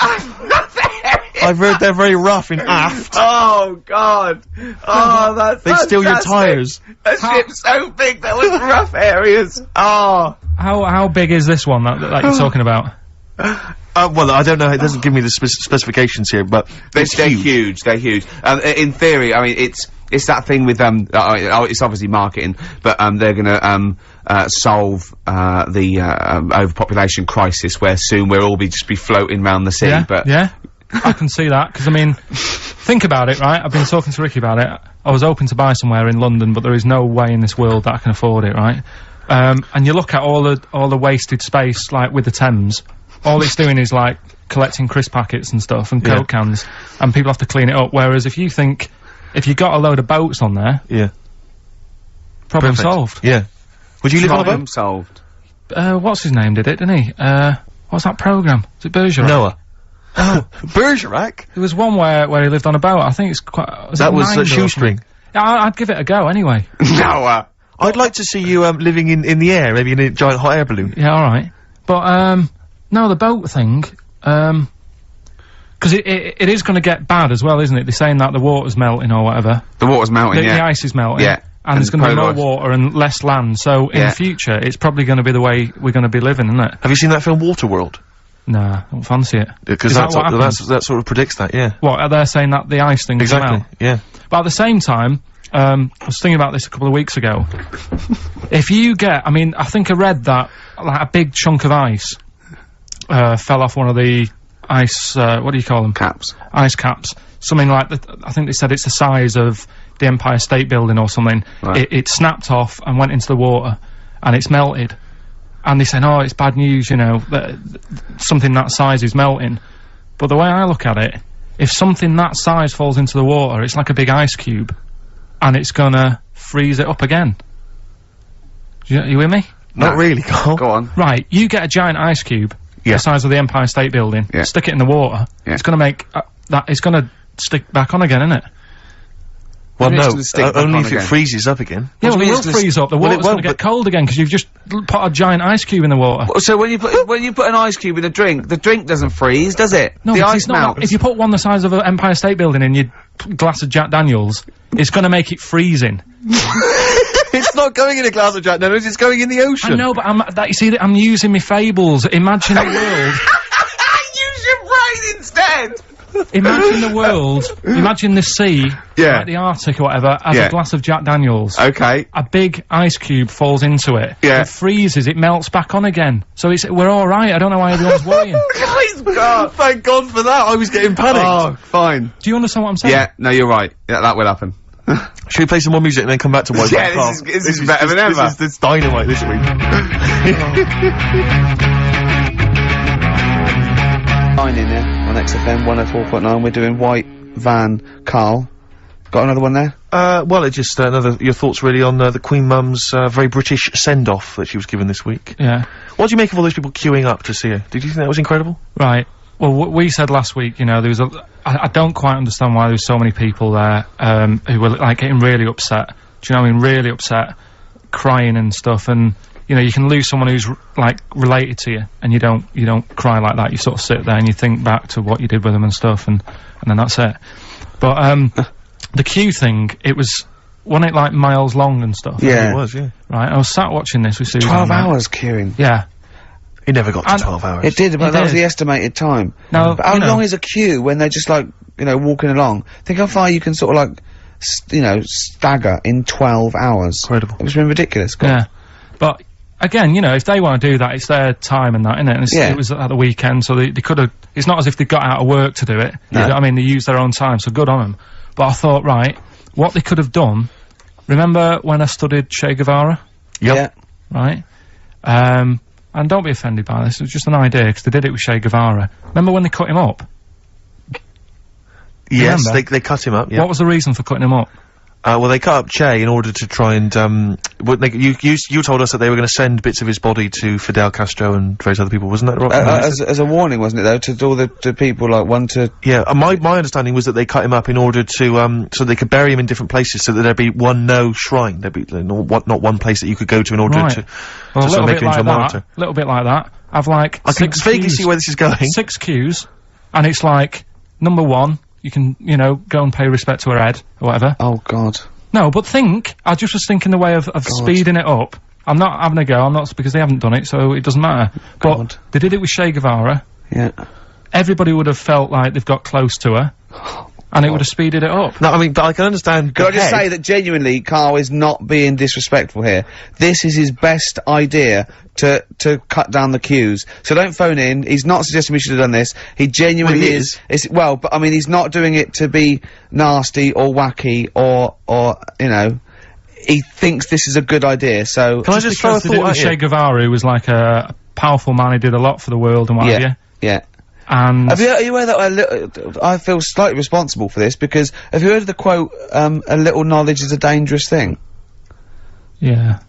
I've heard they're very rough in aft. Oh God! Oh, that's They steal your fantastic. tyres. A ship's so big there was rough areas. Oh. how big is this one that you're talking about? Well, I don't know. It doesn't give me the specifications here, but They're it's huge. huge. They're huge. In theory, I mean, it's that thing with it's obviously marketing, but they're gonna solve the overpopulation crisis, where soon we'll all just be floating around the sea. Yeah, But yeah, I can see that, because I mean, think about it, right? I've been talking to Ricky about it. I was hoping to buy somewhere in London, but there is no way in this world that I can afford it, right? And you look at all the wasted space, like with the Thames. All it's doing is like collecting crisp packets and stuff and Coke cans, and people have to clean it up. Whereas if you got a load of boats on there, Yeah. problem Perfect. solved. Yeah. Would you live on a problem boat? solved. What's his name did it, didn't he? What's that programme? Is it Bergerac? Noah. Bergerac? There was one where he lived on a boat. I think it's quite... That was Shoestring. Yeah, I'd give it a go anyway. No, I'd like to see you, living in the air, maybe in a giant hot air balloon. Yeah, alright. But, no, the boat thing, because it is gonna get bad as well, isn't it? They're saying that the water's melting or whatever. the water's melting, The ice is melting. Yeah. And there's gonna be more water and less land, so in the future, it's probably gonna be the way we're gonna be living, isn't it? Have you seen that film Waterworld? Nah, I don't fancy it. Because that sort of predicts that, yeah. What, are they saying that the ice thing Exactly, will melt? yeah. But at the same time, I was thinking about this a couple of weeks ago. If you get, I think I read that, like, a big chunk of ice, fell off one of the ice, what do you call them? Caps. Ice caps. Something like I think they said it's the size of the Empire State Building or something. Right. It snapped off and went into the water, and it's melted. And they said, oh, it's bad news, you know, that something that size is melting. But the way I look at it, if something that size falls into the water, it's like a big ice cube, and it's gonna freeze it up again. You with me? Not really, Carl. Go on. Right, you get a giant ice cube, Yeah. the size of the Empire State Building, Yeah. stick it in the water, Yeah. it's gonna make, it's gonna stick back on again, isn't it? Well, Maybe it's no, gonna stick back only on if again. it freezes up again. Yeah, What well, do it you will mean it's gonna freeze up, the well, it water's gonna won't, get cold again, because you've just put a giant ice cube in the water. So when you put an ice cube in a drink, the drink doesn't freeze, does it? No, the because ice it's not, melts. if you put one the size of an Empire State Building in your glass of Jack Daniels, it's gonna make it freezing. It's not going in a glass of Jack Daniels, it's going in the ocean. I know, but you see, I'm using my fables. Imagine a world. Use your brain instead! Imagine the world. Imagine the sea, Yeah. like the Arctic or whatever, as Yeah. a glass of Jack Daniels. Okay. A big ice cube falls into it. Yeah. It freezes. It melts back on again. So we're all right. I don't know why everyone's worrying. Guys, God. Thank God for that, I was getting panicked. Oh, fine. Do you understand what I'm saying? Yeah, no, you're right. Yeah, that will happen. Should we play some more music and then come back to White Yeah, Carl? this is better than ever. This is dynamite this week. 9 in there on XFM 104.9. We're doing White Van Karl. Got another one there? Well, it's just your thoughts really on the Queen Mum's very British send-off that she was given this week. Yeah. What do you make of all those people queuing up to see her? Did you think that was incredible? Right. Well, we said last week, you know, there was I don't quite understand why there was so many people there, who were, like, getting really upset. Do you know what I mean? Really upset, crying and stuff, and, you know, you can lose someone who's, like, related to you, and you don't cry like that. You sort of sit there and you think back to what you did with them and stuff, and then that's it. But, the queue thing, wasn't it, like, miles long and stuff? Yeah. It was, yeah. Right, I was sat watching this with Susan. 12 right? hours queuing. Yeah. It never got to And- 12 hours. It did, but It that was did. the estimated time. Now, But how you know- long is a queue when they're just like, you know, walking along? Think how far you can sort of like, you know, stagger in 12 hours. Incredible. It's been ridiculous. God. Yeah. But, again, you know, if they want to do that, it's their time and that, innit? And Yeah. it was at the weekend, so they could have... It's not as if they got out of work to do it. No. You know what I mean? They used their own time, so good on them. But I thought, right, what they could have done... Remember when I studied Che Guevara? Yep. Yeah. Right? And don't be offended by this, it was just an idea, because they did it with Che Guevara. Remember when they cut him up? Yes, Remember? they cut him up, yeah. What was the reason for cutting him up? Well, they cut up Che in order to try and, you told us that they were going to send bits of his body to Fidel Castro and various other people, wasn't that right? As a warning, wasn't it, though, to all the people, like, one to... Yeah, my understanding was that they cut him up in order to, so they could bury him in different places, so that there'd be one shrine. There'd be not one place that you could go to in order Right. to Well, a sort little of make bit him into like a martyr. that. A little bit like that. I've, like, I can 6 vaguely queues. see where this is going. 6 queues, and it's like, number 1, you can, you know, go and pay respect to her head, or whatever. Oh, God. No, but I just was thinking the way of speeding it up. I'm not having a go, I'm not, because they haven't done it, so it doesn't matter. God. But they did it with Che Guevara. Yeah. Everybody would have felt like they've got close to her, and it would have speeded it up. No, I mean, but I can understand. Can I just the say head. that genuinely, Karl is not being disrespectful here. This is his best idea to cut down the queues. So don't phone in. He's not suggesting we should have done this. He genuinely Well, he is. Well, but I mean, he's not doing it to be nasty or wacky or you know. He thinks this is a good idea. So Can I just throw a Because they did it thought with at Che you? Guevara, who was like a powerful man, he did a lot for the world and what have you. yeah. And Are you aware that I feel slightly responsible for this because have you heard of the quote, a little knowledge is a dangerous thing? yeah.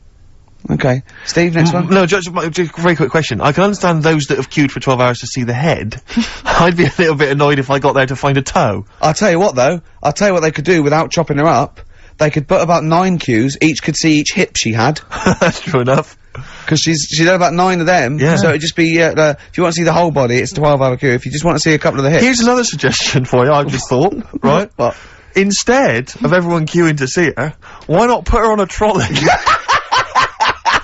Okay. Steve, next one? No, just a very quick question. I can understand those that have queued for 12 hours to see the head. I'd be a little bit annoyed if I got there to find a toe. I'll tell you what, though. I'll tell you what they could do without chopping her up. They could put about 9 queues, each could see each hip she had. That's true enough. Because she's done about 9 of them. Yeah. So it'd just be, if you want to see the whole body, it's a 12-hour queue. If you just want to see a couple of the hips. Here's another suggestion for you, I've just thought, right? What? Instead of everyone queuing to see her, why not put her on a trolley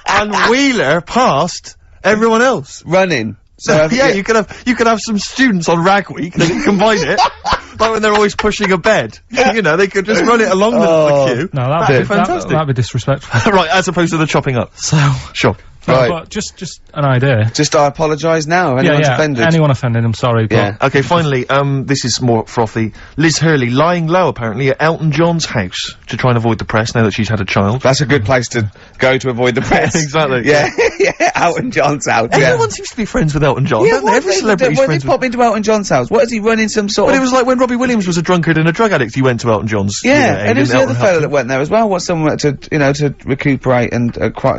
and wheel her past everyone else? Running. So Yeah, you could have some students on Rag Week, they could combine it, like when they're always pushing a bed. You know, they could just run it along the queue. No, That'd be fantastic. That'd be disrespectful. Right, as opposed to the chopping up. So, Sure. no, Right. but just an idea. Just I apologise now if anyone's offended. Anyone offended, I'm sorry, but Yeah. Okay, finally, this is more frothy. Liz Hurley lying low, apparently, at Elton John's house to try and avoid the press now that she's had a child. That's a good place to go to avoid the press. Exactly. Yeah, yeah, Elton John's house, yeah. Everyone seems to be friends with Elton John, Yeah, don't they? Every celebrity's when friends did with... pop into Elton John's house? What is he running some sort But of... it was like when Robbie Williams was a drunkard and a drug addict, he went to Elton John's. Yeah, and it who's the other fellow that went there as well? What's someone to, to recuperate and,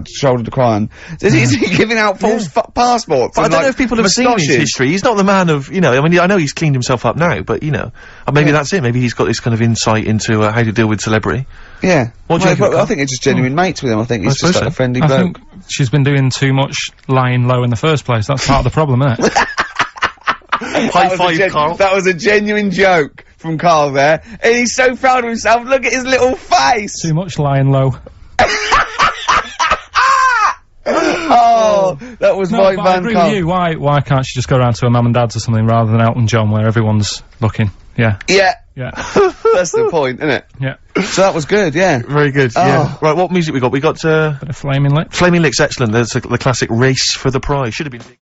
shoulder the crime? Is he giving out false passports? But I and, don't know if people have seen his moustaches? history. He's not the man of, I mean, I know he's cleaned himself up now, but, maybe that's it. Maybe he's got this kind of insight into how to deal with celebrity. Yeah. What do you think, I Karl? think it's just genuine mates with him. I think he's just suppose like so. a friendly I bloke. think she's been doing too much lying low in the first place. That's part of the problem, isn't it? High five, Karl. That was a genuine joke from Karl there. And he's so proud of himself. Look at his little face. Too much lying low. Oh, that was my But I man, agree Karl. with you. Why can't she just go around to her mum and dad's or something rather than Elton John where everyone's looking? Yeah. Yeah. Yeah. That's the point, isn't it? Yeah. So that was good, yeah. Very good, yeah. Right, what music we got? We got, Bit of Flaming Lips. Flaming Lips, excellent. There's the classic Race for the Prize. Should have been...